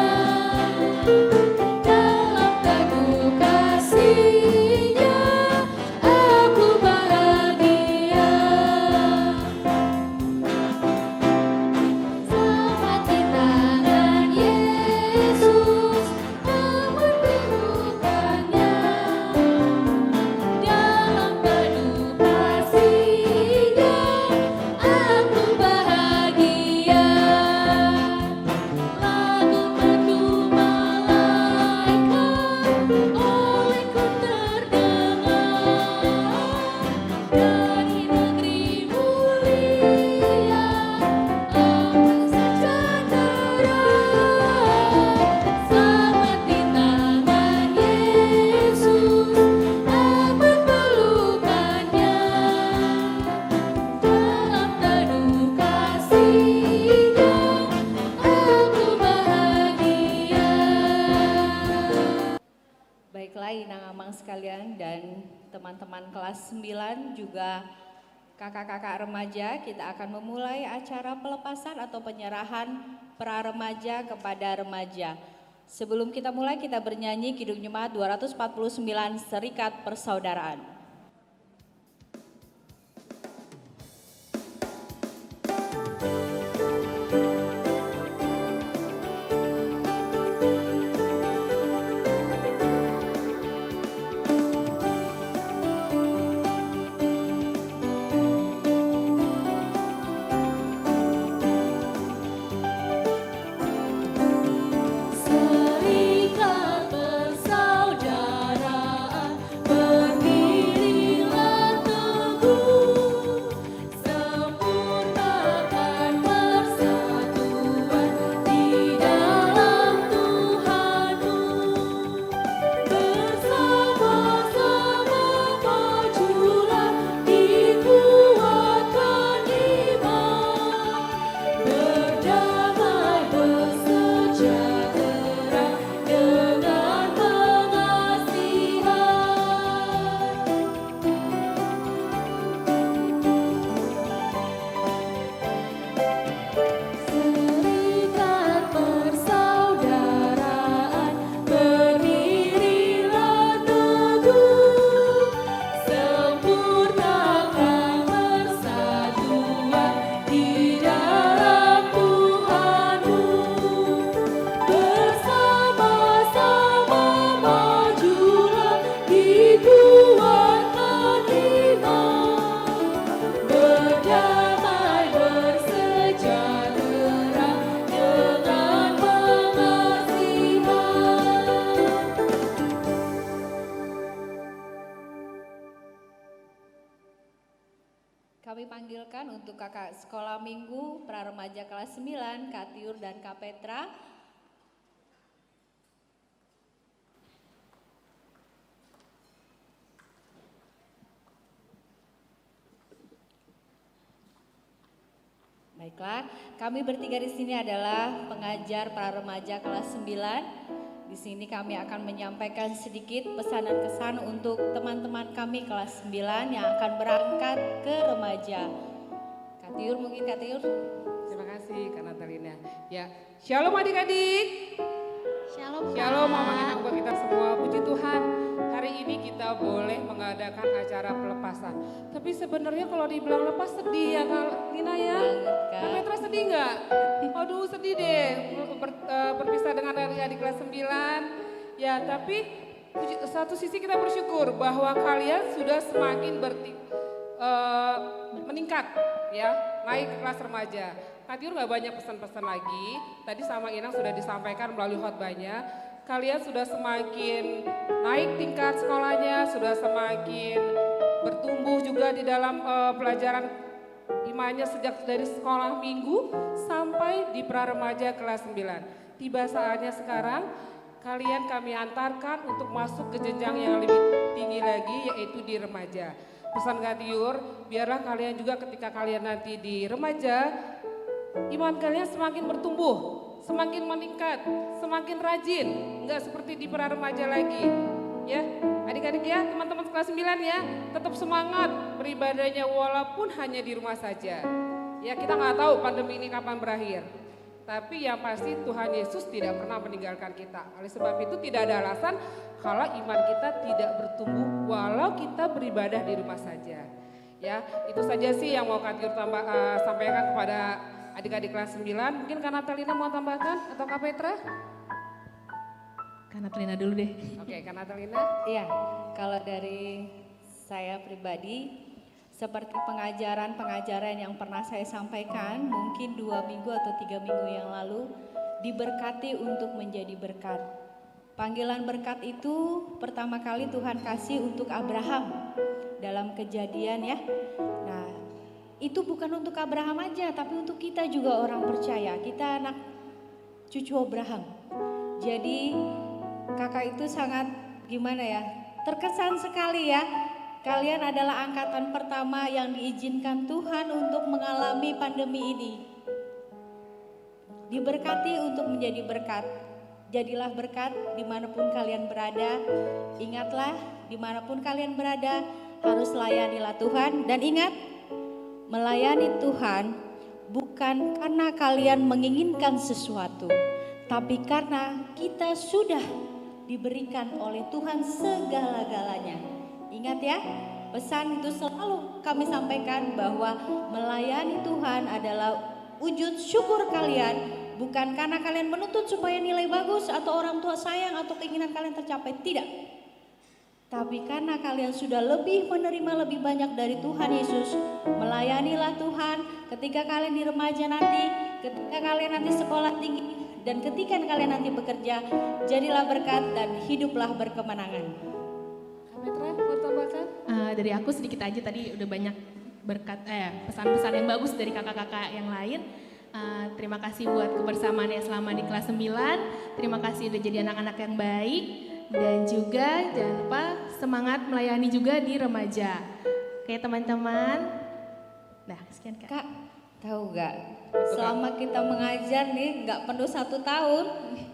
dalam teduh kasih-Nya aku bahagia. Selamat di tangan Yesus, aman pelukannya, dalam teduh kasih-Nya aku bahagia. Lagu merdu malaikat olehku terdengar, dari negeri mulia damai sejahtera. Selamat di tangan Yesus, aman pelukannya, dalam teduh kasih-Nya aku bahagia. Baiklah inang-amang sekalian dan teman-teman kelas 9 juga kakak-kakak remaja, kita akan memulai acara pelepasan atau penyerahan pra-remaja kepada remaja. Sebelum kita mulai, kita bernyanyi Kidung Jemaat 249 Serikat Persaudaraan. Serikat persaudaraan berdiri Kami panggilkan untuk kakak sekolah minggu pra remaja kelas 9, Kak Tiur dan Kak Petra. Baiklah, kami bertiga di sini adalah pengajar pra remaja kelas 9. Di sini kami akan menyampaikan sedikit pesanan-kesan untuk teman-teman kami kelas 9 yang akan berangkat ke remaja. Kak Tiur, mungkin Kak Tiur. Terima kasih Kak Natalina. Ya, shalom adik-adik. Shalom, Shalom Mama Inang buat kita semua. Puji Tuhan, hari ini kita boleh mengadakan acara pelepasan. Tapi sebenarnya kalau dibilang lepas sedih ya Kak Lina ya. Kak Petra sedih nggak? Aduh sedih deh berpisah dengan adik-adik kelas 9. Ya tapi satu sisi kita bersyukur bahwa kalian sudah semakin meningkat ya, naik ke kelas remaja. Kak Tiur nggak banyak pesan-pesan lagi, tadi sama Inang sudah disampaikan melalui khotbahnya. Kalian sudah semakin naik tingkat sekolahnya, sudah semakin bertumbuh juga di dalam pelajaran imannya sejak dari sekolah minggu sampai di pra remaja kelas 9. Tiba saatnya sekarang kalian kami antarkan untuk masuk ke jenjang yang lebih tinggi lagi, yaitu di remaja. Pesan Kak Tiur, biarlah kalian juga ketika kalian nanti di remaja, iman kalian semakin bertumbuh, semakin meningkat, semakin rajin, enggak seperti di pra remaja lagi. Ya, adik-adik ya, teman-teman kelas 9 ya, tetap semangat beribadahnya walaupun hanya di rumah saja. Ya, kita nggak tahu pandemi ini kapan berakhir. Tapi yang pasti Tuhan Yesus tidak pernah meninggalkan kita. Oleh sebab itu tidak ada alasan kalau iman kita tidak bertumbuh walau kita beribadah di rumah saja. Ya, itu saja sih yang mau Kak Tiur sampaikan kepada adik-adik kelas 9. Mungkin Kak Natalina mau tambahkan atau Kak Petra? Kak Natalina dulu deh. Oke, Kak Natalina. Iya, kalau dari saya pribadi, seperti pengajaran yang pernah saya sampaikan, mungkin 2 minggu atau 3 minggu yang lalu, diberkati untuk menjadi berkat. Panggilan berkat itu pertama kali Tuhan kasih untuk Abraham dalam Kejadian ya. Nah, itu bukan untuk Abraham aja, tapi untuk kita juga orang percaya. Kita anak cucu Abraham. Jadi kakak itu sangat gimana ya, terkesan sekali ya. Kalian adalah angkatan pertama yang diizinkan Tuhan untuk mengalami pandemi ini. Diberkati untuk menjadi berkat. Jadilah berkat dimanapun kalian berada. Ingatlah dimanapun kalian berada harus layanilah Tuhan. Dan ingat, melayani Tuhan bukan karena kalian menginginkan sesuatu, tapi karena kita sudah diberikan oleh Tuhan segala-galanya. Ingat ya, pesan itu selalu kami sampaikan bahwa melayani Tuhan adalah wujud syukur kalian, bukan karena kalian menuntut supaya nilai bagus atau orang tua sayang atau keinginan kalian tercapai, tidak. Tapi karena kalian sudah lebih menerima lebih banyak dari Tuhan Yesus, melayanilah Tuhan ketika kalian di remaja nanti, ketika kalian nanti sekolah tinggi, dan ketika kalian nanti bekerja, jadilah berkat dan hiduplah berkemenangan. Petra, mau tambahkan? Dari aku sedikit aja, tadi udah banyak pesan-pesan yang bagus dari kakak-kakak yang lain. Terima kasih buat kebersamaannya selama di kelas 9. Terima kasih udah jadi anak-anak yang baik. Dan juga jangan lupa semangat melayani juga di remaja. Oke teman-teman. Nah sekian Kak. Kak, tahu gak? Selama kita mengajar nih gak penuh 1 tahun,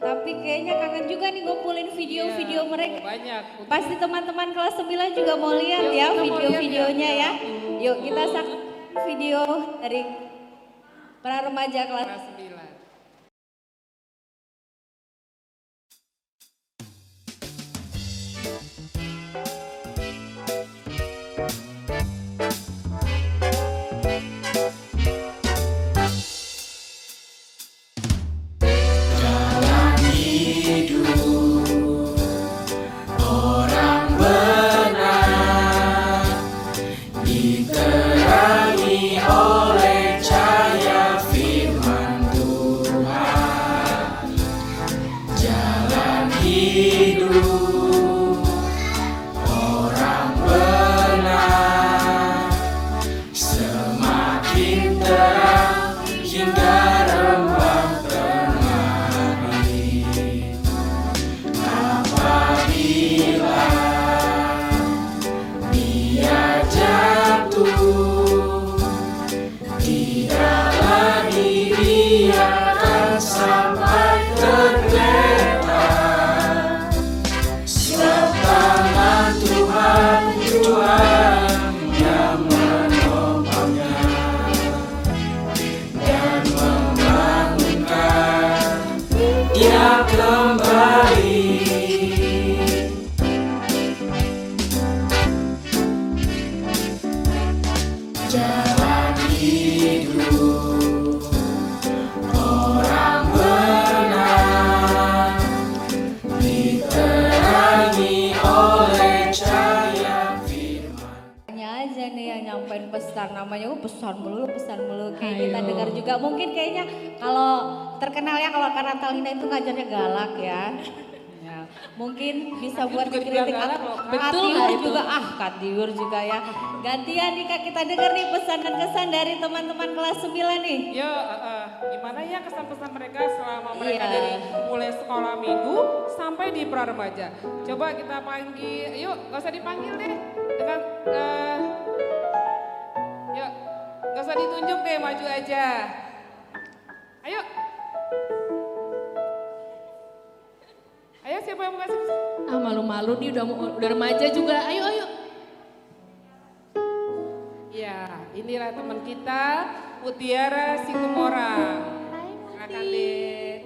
tapi kayaknya kangen juga nih ngumpulin video-video mereka. Banyak. Pasti teman-teman kelas 9 juga mau lihat ya video-videonya ya. Yuk kita saksikan video dari para remaja kelas 9. Semua besar, namanya pesan melulu kayak kita dengar juga. Mungkin kayaknya kalau terkenal ya kalau karena Talina itu ngajarnya galak ya. Ya, mungkin bisa buat juga dikritik galak loh, Kak. Kak Tiur juga, Kak Tiur juga ya. Gantian nih Kak, kita dengar nih pesan dan kesan dari teman-teman kelas 9 nih. Ya, gimana ya kesan-pesan mereka selama mereka Iya. dari mulai sekolah minggu sampai di pra-remaja. Coba kita panggil, yuk gak usah dipanggil deh. Dengan, yuk gak usah ditunjuk deh, maju aja. Ayo. Ayo siapa yang mau kasih pesan? Malu-malu nih udah remaja juga. Ayo. Ya, inilah teman kita, Mutiara Situmorang. Silakan deh.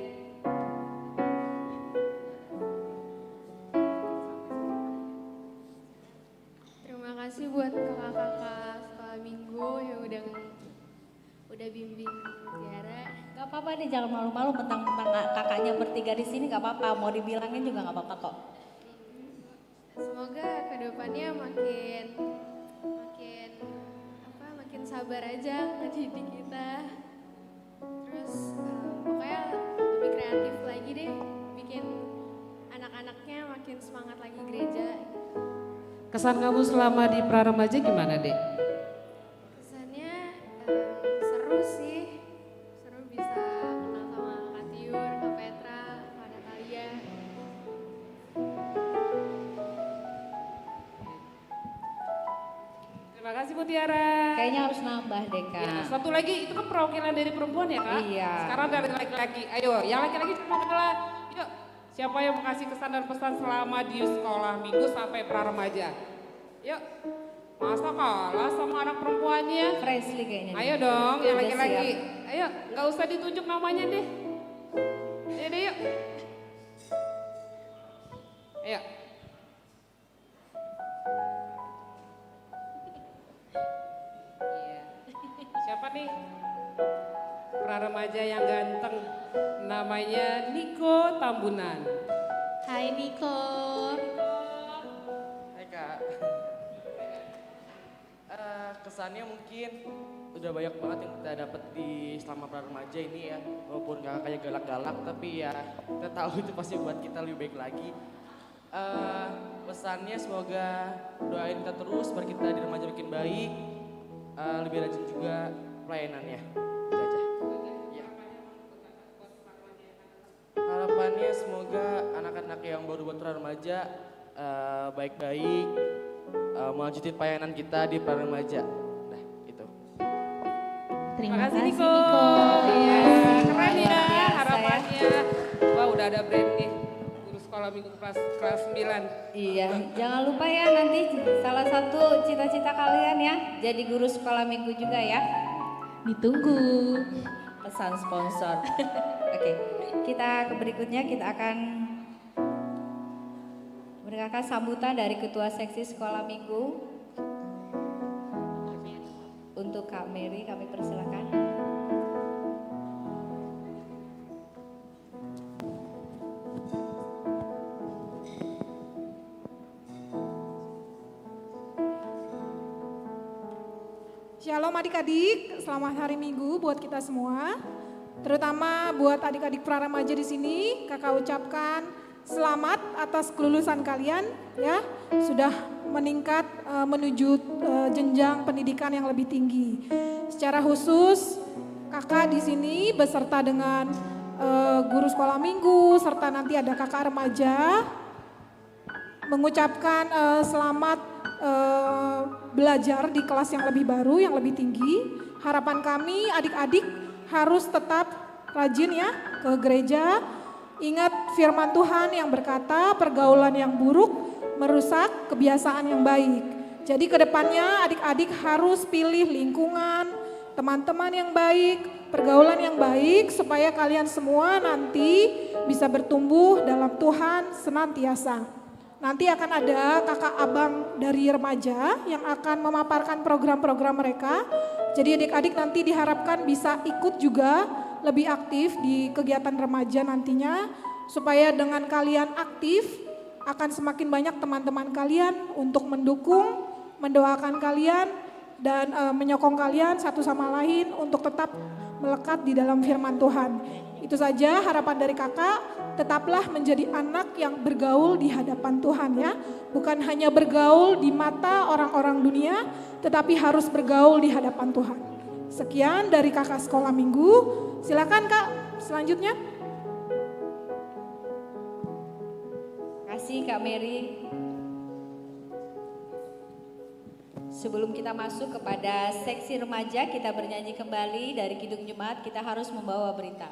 Terima kasih buat kakak-kakak sekolah minggu yang udah bimbing Tiara. Gak apa-apa nih, jangan malu-malu mentang-mentang kakaknya bertiga di sini gak apa-apa. Mau dibilangin juga gak apa-apa kok. Semoga kedepannya makin sabar aja ngedidik kita. Terus pokoknya lebih kreatif lagi deh, bikin anak-anaknya makin semangat lagi gereja. Kesan kamu selama di pra-remaja gimana, Dek? Kesannya seru sih, seru bisa kenal sama Kak Tiur, Kak Petra, Kak Natalia. Terima kasih Mutiara. Kayaknya harus nambah deh Kak. Ya, satu lagi, itu kan perwakilan dari perempuan ya Kak? Iya. Sekarang dari laki-laki. Ayo, yang laki-laki cuma kalah. Yuk, siapa yang mau kasih kesan dan pesan selama di sekolah minggu sampai pra-remaja? Yuk, masa kalah sama anak perempuannya? Freshly kayaknya. Ayo dong, yang Udah laki-laki. siap. Ayo, nggak usah ditunjuk namanya deh. Ayo deh, yuk. Ayo. Iya. Siapa nih? Pra-remaja yang ganteng. Namanya Niko Tambunan. Hai Niko. Hai Kak. Kesannya mungkin udah banyak banget yang kita dapat di selama pra-remaja ini ya. Walaupun kakaknya galak-galak tapi ya kita tahu itu pasti buat kita lebih baik lagi. Pesannya semoga doain kita terus biar kita di remaja makin baik. Lebih rajin juga pelayanannya. Itu aja. Ya. Harapannya semoga anak-anak yang baru buat pra-remaja baik-baik, melanjutin pelayanan kita di pra-remaja. Nah, itu. Terima kasih kasih Niko. Niko. Iya, keren Luar ya biasa harapannya. Wah, udah ada brand nih. Guru sekolah minggu kelas 9. Iya, jangan lupa ya nanti salah satu cita-cita kalian ya jadi guru sekolah minggu juga ya. Ditunggu. Pesan sponsor. Oke, kita ke berikutnya kita akan mendengarkan sambutan dari Ketua Seksi Sekolah Minggu. Untuk Kak Mary kami persilakan. Shalom adik-adik, selamat hari Minggu buat kita semua. Terutama buat adik-adik pra-remaja di sini, kakak ucapkan selamat atas kelulusan kalian ya. Sudah meningkat menuju jenjang pendidikan yang lebih tinggi. Secara khusus kakak di sini beserta dengan guru sekolah minggu serta nanti ada kakak remaja mengucapkan selamat belajar di kelas yang lebih baru, yang lebih tinggi. Harapan kami adik-adik harus tetap rajin ya ke gereja. Ingat firman Tuhan yang berkata pergaulan yang buruk merusak kebiasaan yang baik. Jadi kedepannya adik-adik harus pilih lingkungan, teman-teman yang baik, pergaulan yang baik supaya kalian semua nanti bisa bertumbuh dalam Tuhan senantiasa. Nanti akan ada kakak abang dari remaja yang akan memaparkan program-program mereka. Jadi adik-adik nanti diharapkan bisa ikut juga lebih aktif di kegiatan remaja nantinya. Supaya dengan kalian aktif akan semakin banyak teman-teman kalian untuk mendukung, mendoakan kalian dan menyokong kalian satu sama lain untuk tetap melekat di dalam firman Tuhan. Itu saja harapan dari kakak, tetaplah menjadi anak yang bergaul di hadapan Tuhan ya. Bukan hanya bergaul di mata orang-orang dunia, tetapi harus bergaul di hadapan Tuhan. Sekian dari kakak sekolah minggu, silakan kak selanjutnya. Terima kasih Kak Mary. Sebelum kita masuk kepada seksi remaja, kita bernyanyi kembali dari Kidung Jemaat, kita harus membawa berita.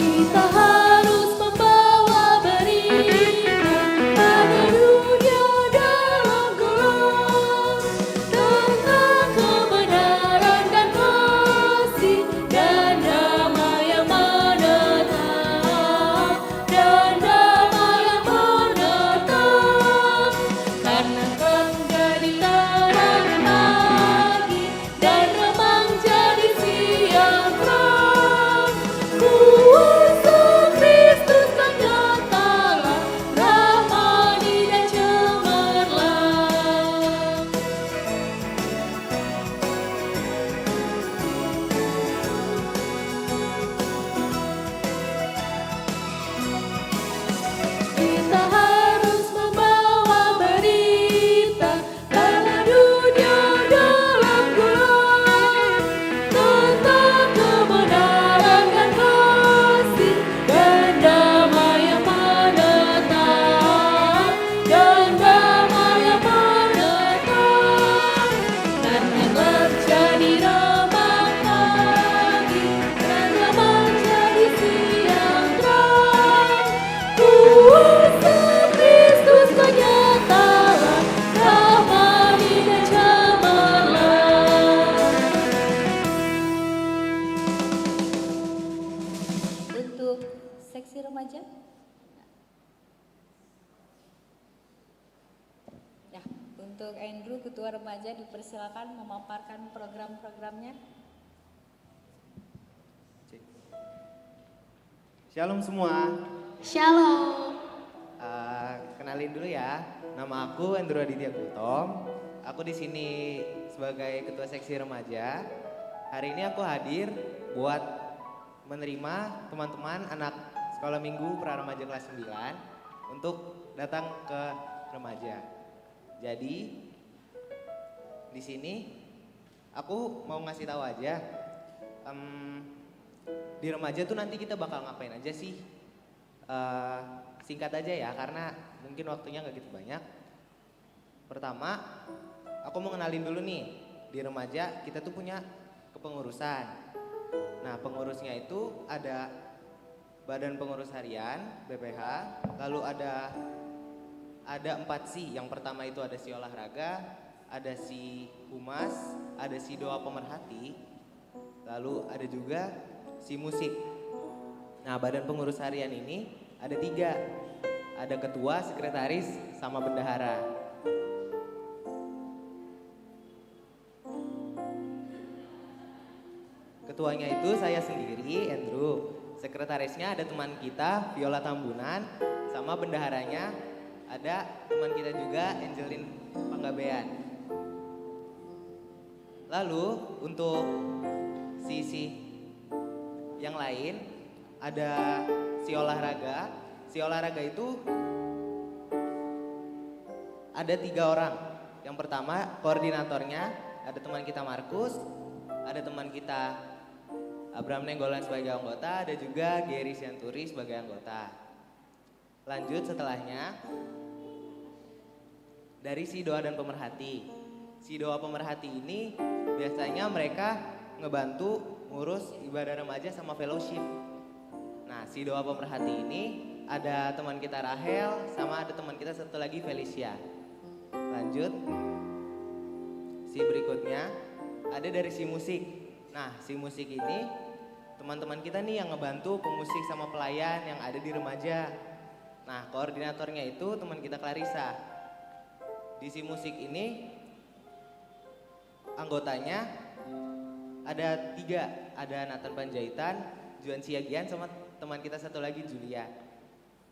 Kita harus membawa berita pada dunia dalam gelap tentang kebenaran dan kasih dan damai yang menetap, dan damai yang menetap, karena terang jadi terang pagi dan remang jadi siang terang. Kuasa Kristus kan nyatalah, rahmani dan cemerlang. Kita harus membawa berita pada dunia dalam gelap tentang kebenaran dan kasih dan damai yang menetap, dan damai yang menetap, dan yang terjadi remang pagi dan remang jadi siang terang. Kuasa Kristus menyatalah, rahmani dan cemerlang. Untuk seksi remaja. Ya, untuk Andrew Ketua Remaja dipersilakan memaparkan program-programnya. Shalom semua. Shalom. Kenalin dulu ya, nama aku Andrew Aditya Gultom. Aku di sini sebagai ketua seksi remaja. Hari ini aku hadir buat menerima teman-teman anak sekolah minggu pra remaja kelas 9 untuk datang ke remaja. Jadi di sini aku mau ngasih tahu aja, di remaja tuh nanti kita bakal ngapain aja sih? Singkat aja ya, karena mungkin waktunya nggak gitu banyak. Pertama, aku mau kenalin dulu nih, di remaja kita tuh punya kepengurusan. Nah, pengurusnya itu ada Badan Pengurus Harian, BPH, lalu ada 4 si. Yang pertama itu ada si olahraga, ada si humas, ada si doa pemerhati, lalu ada juga si musik. Nah, Badan Pengurus Harian ini ada 3, ada ketua, sekretaris, sama bendahara. Ketuanya itu saya sendiri, Andrew. Sekretarisnya ada teman kita, Viola Tambunan, sama bendaharanya ada teman kita juga, Angelin Panggabean. Lalu untuk sisi yang lain ada si olahraga. Si olahraga itu ada 3 orang. Yang pertama koordinatornya ada teman kita Markus, ada teman kita Abraham Nenggolan sebagai anggota, ada juga Gary Sianturi sebagai anggota. Lanjut setelahnya dari si doa dan pemerhati. Si doa pemerhati ini biasanya mereka ngebantu ngurus ibadah remaja sama fellowship. Nah, si doa pemerhati ini ada teman kita Rahel sama ada teman kita satu lagi Felicia. Lanjut si berikutnya ada dari si musik. Nah, si musik ini teman-teman kita nih yang ngebantu pemusik sama pelayan yang ada di remaja. Nah, koordinatornya itu teman kita Clarissa. Di si musik ini anggotanya ada 3, ada Nathan Panjaitan, Juan Siagian, sama teman kita satu lagi Julia.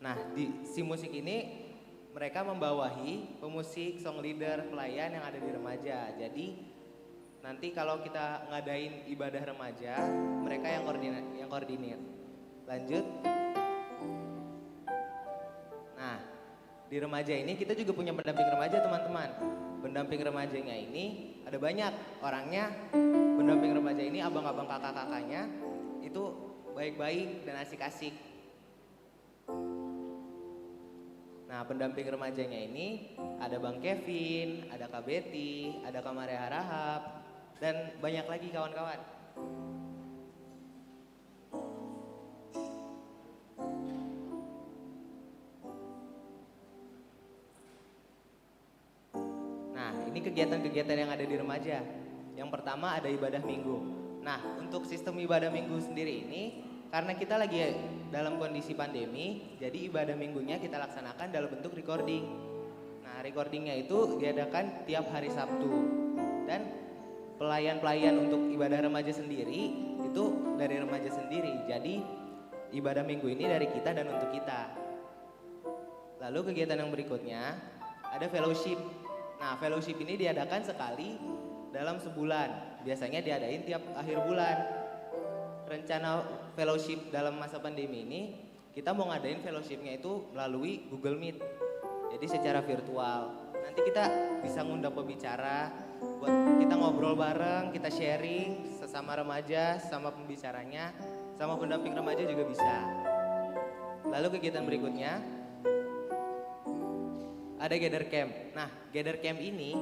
Nah, di si musik ini mereka membawahi pemusik, song leader, pelayan yang ada di remaja. Jadi nanti kalau kita ngadain ibadah remaja, mereka yang koordinir. Lanjut. Nah, di remaja ini kita juga punya pendamping remaja, teman-teman. Pendamping remajanya ini ada banyak orangnya. Pendamping remaja ini abang-abang kakak-kakaknya itu baik-baik dan asik-asik. Nah, pendamping remajanya ini ada Bang Kevin, ada Kak Betty, ada Kak Maria Harahap, dan banyak lagi kawan-kawan. Nah, ini kegiatan-kegiatan yang ada di remaja. Yang pertama ada ibadah minggu. Nah, untuk sistem ibadah minggu sendiri ini, karena kita lagi dalam kondisi pandemi, jadi ibadah minggunya kita laksanakan dalam bentuk recording. Nah, recordingnya itu diadakan tiap hari Sabtu. Dan pelayan-pelayan untuk ibadah remaja sendiri, itu dari remaja sendiri. Jadi, ibadah minggu ini dari kita dan untuk kita. Lalu kegiatan yang berikutnya, ada fellowship. Nah, fellowship ini diadakan sekali dalam sebulan. Biasanya diadain tiap akhir bulan. Rencana fellowship dalam masa pandemi ini, kita mau ngadain fellowshipnya itu melalui Google Meet. Jadi secara virtual. Nanti kita bisa ngundang pembicara, buat kita ngobrol bareng, kita sharing sesama remaja, sama pembicaranya, sama pendamping remaja juga bisa. Lalu kegiatan berikutnya, ada gather camp. Nah, gather camp ini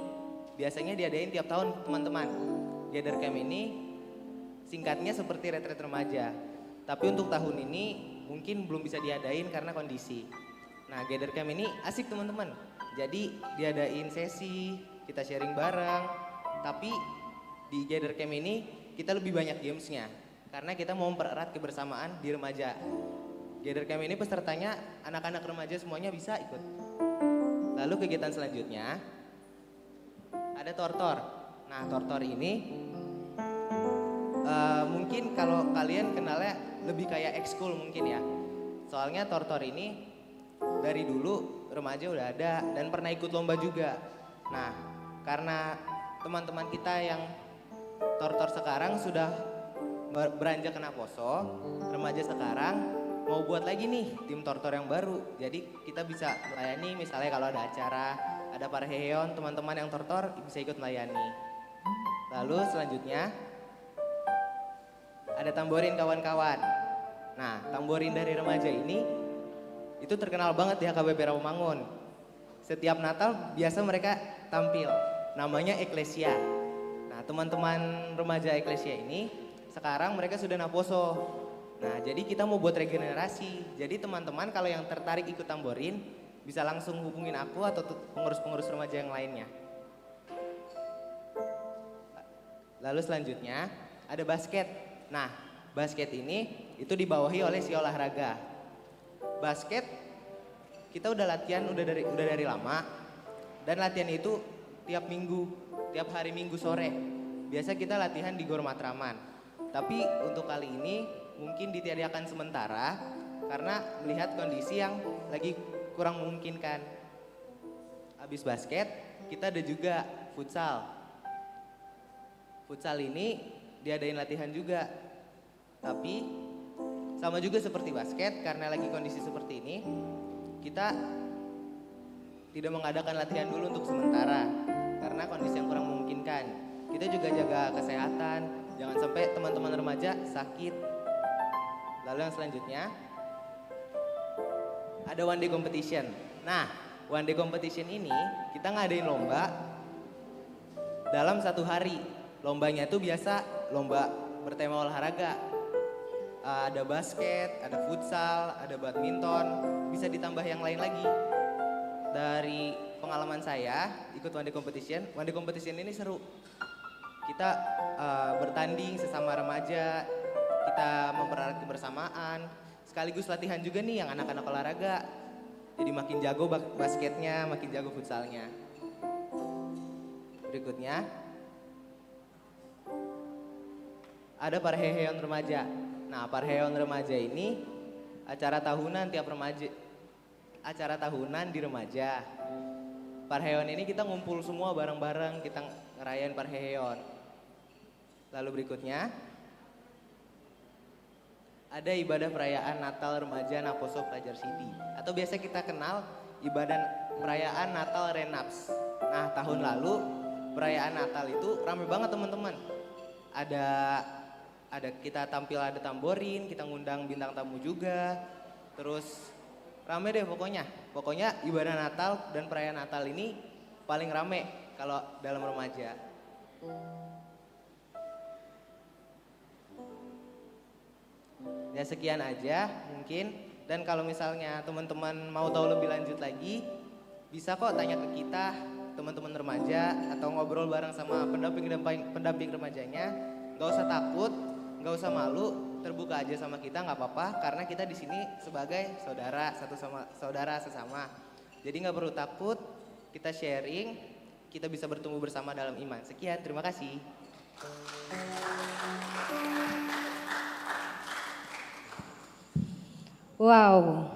biasanya diadain tiap tahun, teman-teman. Gather camp ini singkatnya seperti retret remaja. Tapi untuk tahun ini mungkin belum bisa diadain karena kondisi. Nah, gather camp ini asik, teman-teman. Jadi diadain sesi, kita sharing bareng. Tapi di gather camp ini kita lebih banyak gamesnya, karena kita mau mempererat kebersamaan di remaja. Gather camp ini pesertanya anak-anak remaja semuanya bisa ikut. Lalu kegiatan selanjutnya ada tortor. Nah, tortor ini mungkin kalau kalian kenalnya lebih kayak ekskul mungkin ya. Soalnya tortor ini dari dulu remaja udah ada dan pernah ikut lomba juga. Nah, karena teman-teman kita yang tortor sekarang sudah beranjak kena poso, remaja sekarang mau buat lagi nih tim tortor yang baru. Jadi kita bisa melayani, misalnya kalau ada acara, ada parheon, teman-teman yang tortor bisa ikut melayani. Lalu selanjutnya ada tamborin, kawan-kawan. Nah, tamborin dari remaja ini itu terkenal banget di HKBP Rawamangun. Setiap Natal biasa mereka tampil, namanya Eklesia. Nah, teman-teman remaja Eklesia ini sekarang mereka sudah naposo. Nah, jadi kita mau buat regenerasi. Jadi teman-teman kalau yang tertarik ikut tamborin bisa langsung hubungin aku atau pengurus-pengurus remaja yang lainnya. Lalu selanjutnya ada basket. Nah, basket ini itu dibawahi oleh si olahraga. Basket kita udah latihan udah dari lama, dan latihan itu tiap minggu, tiap hari Minggu sore. Biasa kita latihan di Gor Matraman. Tapi untuk kali ini mungkin ditiadakan sementara karena melihat kondisi yang lagi kurang memungkinkan. Habis basket, kita ada juga futsal. Futsal ini diadain latihan juga. Tapi sama juga seperti basket, karena lagi kondisi seperti ini, kita tidak mengadakan latihan dulu untuk sementara karena kondisi yang kurang memungkinkan. Kita juga jaga kesehatan, jangan sampai teman-teman remaja sakit. Lalu yang selanjutnya ada one day competition. Nah, one day competition ini kita ngadain lomba dalam satu hari. Lombanya itu biasa lomba bertema olahraga. Ada basket, ada futsal, ada badminton, bisa ditambah yang lain lagi. Dari pengalaman saya ikut one day competition ini seru. kita bertanding sesama remaja, kita mempererat kebersamaan, sekaligus latihan juga nih yang anak-anak olahraga. Jadi makin jago basketnya, makin jago futsalnya. Berikutnya, ada Parheheon Remaja. Nah, Parheheon Remaja ini acara tahunan di remaja. Parheheon ini kita ngumpul semua bareng-bareng, kita ngerayain Parheheon. Lalu berikutnya, ada ibadah perayaan Natal Remaja Naposo Pelajar City, atau biasa kita kenal ibadah perayaan Natal Renaps. Nah, tahun lalu perayaan Natal itu ramai banget teman-teman. Ada kita tampil, ada tamborin, kita ngundang bintang tamu juga. Terus rame deh pokoknya. Pokoknya ibadah Natal dan perayaan Natal ini paling rame kalau dalam remaja. Ya sekian aja mungkin, dan kalau misalnya teman-teman mau tahu lebih lanjut lagi, bisa kok tanya ke kita, teman-teman remaja, atau ngobrol bareng sama pendamping remajanya. Gak usah takut, gak usah malu, terbuka aja sama kita, nggak apa-apa, karena kita di sini sebagai saudara sesama. Jadi nggak perlu takut, kita sharing, kita bisa bertumbuh bersama dalam iman. Sekian, terima kasih. Wow,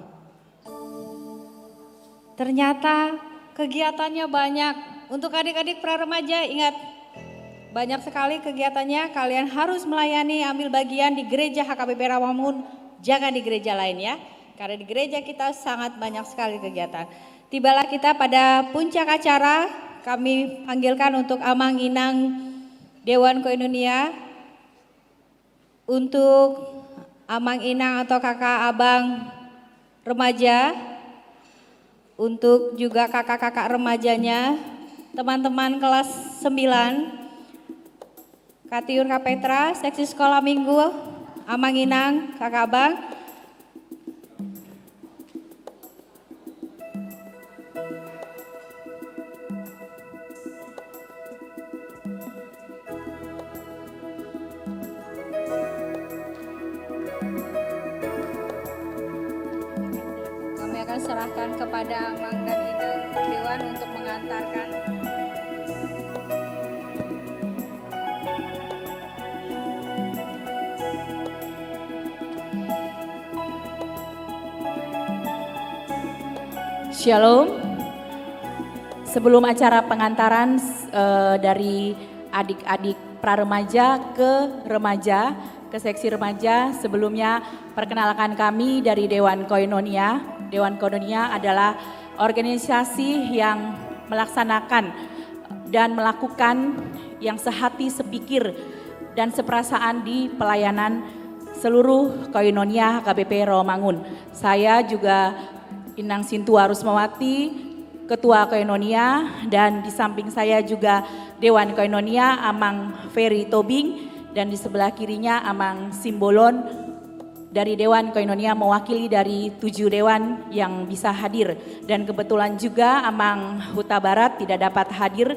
ternyata kegiatannya banyak. Untuk adik-adik pra-remaja, ingat, banyak sekali kegiatannya. Kalian harus melayani, ambil bagian di gereja HKBP Rawamangun, jangan di gereja lain ya. Karena di gereja kita sangat banyak sekali kegiatan. Tibalah kita pada puncak acara, kami panggilkan untuk Amang Inang Dewan Koinonia, untuk Amang Inang atau kakak abang remaja, untuk juga kakak-kakak remajanya, teman-teman kelas 9, Katiur Kapetra, seksi sekolah minggu, Amang Inang, kakak abang. Serahkan kepada Amang dan Inang Dewan untuk mengantarkan. Shalom. Sebelum acara pengantaran dari adik-adik pra-remaja ke remaja, ke seksi remaja, sebelumnya perkenalkan kami dari Dewan Koinonia. Dewan Koinonia adalah organisasi yang melaksanakan dan melakukan yang sehati, sepikir, dan seperasaan di pelayanan seluruh Koinonia HKBP Rawamangun. Saya juga Inang Sintua Rusmawati, Ketua Koinonia, dan di samping saya juga Dewan Koinonia Amang Ferry Tobing, dan di sebelah kirinya Amang Simbolon dari Dewan Koinonia mewakili dari 7 dewan yang bisa hadir. Dan kebetulan juga Amang Huta Barat tidak dapat hadir,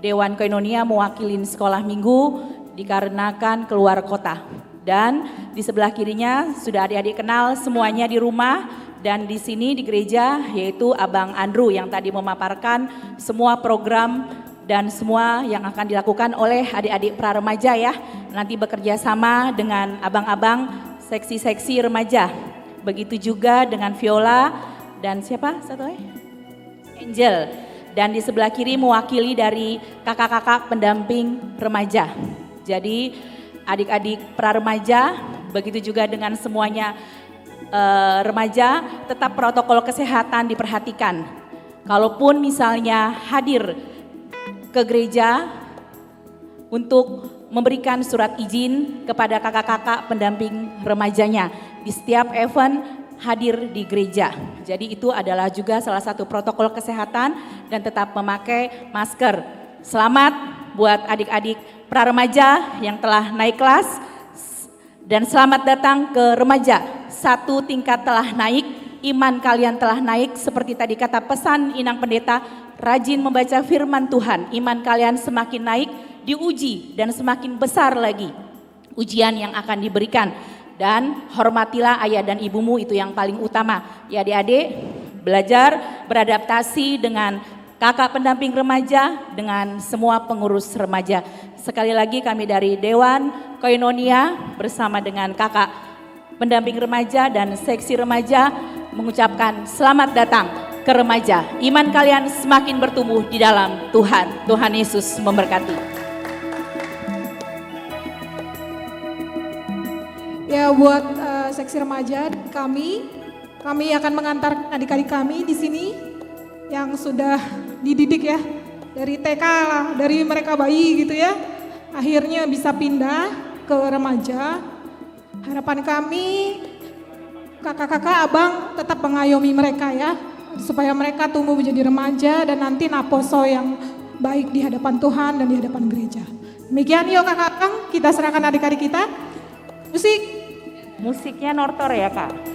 Dewan Koinonia mewakili sekolah minggu dikarenakan keluar kota. Dan di sebelah kirinya sudah adik-adik kenal semuanya di rumah dan di sini di gereja, yaitu Abang Andrew yang tadi memaparkan semua program dan semua yang akan dilakukan oleh adik-adik pra-remaja ya. Nanti bekerja sama dengan abang-abang seksi-seksi remaja. Begitu juga dengan Viola dan siapa satu lagi? Angel. Dan di sebelah kiri mewakili dari kakak-kakak pendamping remaja. Jadi adik-adik pra-remaja, begitu juga dengan semuanya remaja, tetap protokol kesehatan diperhatikan. Kalaupun misalnya hadir ke gereja untuk memberikan surat izin kepada kakak-kakak pendamping remajanya di setiap event hadir di gereja. Jadi itu adalah juga salah satu protokol kesehatan dan tetap memakai masker. Selamat buat adik-adik pra-remaja yang telah naik kelas dan selamat datang ke remaja. 1 tingkat telah naik, iman kalian telah naik seperti tadi kata pesan Inang Pendeta, rajin membaca firman Tuhan, iman kalian semakin naik diuji dan semakin besar lagi ujian yang akan diberikan. Dan hormatilah ayah dan ibumu, itu yang paling utama. Ya adik-adik, belajar beradaptasi dengan kakak pendamping remaja, dengan semua pengurus remaja. Sekali lagi kami dari Dewan Koinonia bersama dengan kakak pendamping remaja dan seksi remaja mengucapkan selamat datang ke remaja. Iman kalian semakin bertumbuh di dalam Tuhan. Tuhan Yesus memberkati. Ya, buat seksi remaja kami akan mengantar adik-adik kami di sini yang sudah dididik ya, dari TK lah, dari mereka bayi gitu ya, akhirnya bisa pindah ke remaja. Harapan kami kakak-kakak, abang tetap mengayomi mereka ya, supaya mereka tumbuh menjadi remaja dan nanti naposo yang baik di hadapan Tuhan dan di hadapan gereja. Demikian, yuk kakak-kakak, kita serahkan adik-adik kita. Musiknya Nortor ya Kak.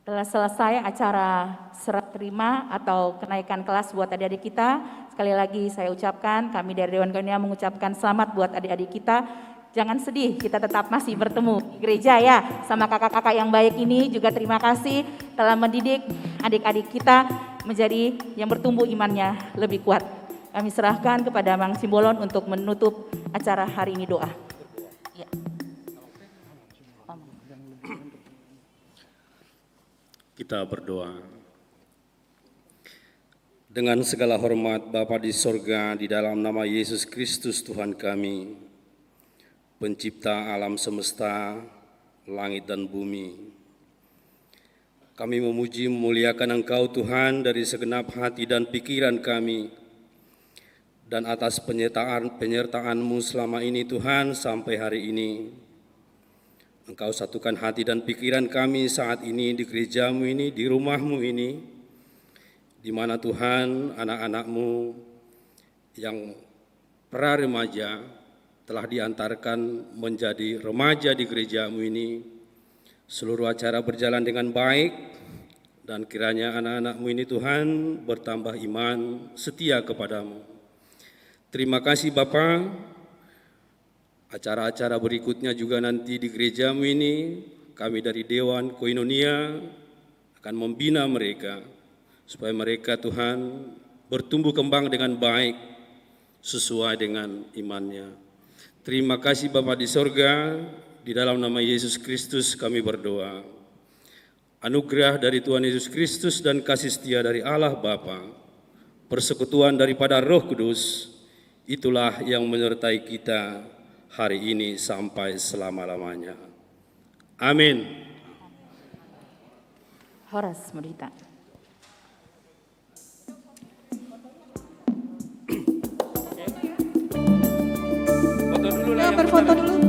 Setelah selesai acara serah terima atau kenaikan kelas buat adik-adik kita, sekali lagi saya ucapkan, kami dari Dewan Koinonia mengucapkan selamat buat adik-adik kita. Jangan sedih, kita tetap masih bertemu di gereja ya, sama kakak-kakak yang baik ini. Juga terima kasih telah mendidik adik-adik kita menjadi yang bertumbuh imannya lebih kuat. Kami serahkan kepada Mang Simbolon untuk menutup acara hari ini doa. Ya. Kita berdoa. Dengan segala hormat Bapa di sorga, di dalam nama Yesus Kristus Tuhan kami, pencipta alam semesta, langit dan bumi. Kami memuji memuliakan Engkau Tuhan dari segenap hati dan pikiran kami, dan atas penyertaan-Mu selama ini Tuhan sampai hari ini. Engkau satukan hati dan pikiran kami saat ini di gereja-Mu ini, di rumah-Mu ini, di mana Tuhan anak-anak-Mu yang pra-remaja telah diantarkan menjadi remaja di gereja-Mu ini. Seluruh acara berjalan dengan baik dan kiranya anak-anak-Mu ini Tuhan bertambah iman setia kepadamu. Terima kasih Bapa. Acara-acara berikutnya juga nanti di gereja-Mu ini, kami dari Dewan Koinonia akan membina mereka, supaya mereka Tuhan bertumbuh kembang dengan baik, sesuai dengan imannya. Terima kasih Bapa di sorga, di dalam nama Yesus Kristus kami berdoa. Anugerah dari Tuhan Yesus Kristus dan kasih setia dari Allah Bapa, persekutuan daripada Roh Kudus, itulah yang menyertai kita hari ini sampai selama-lamanya. Amin. Horas Merdita. Berfoto dulu.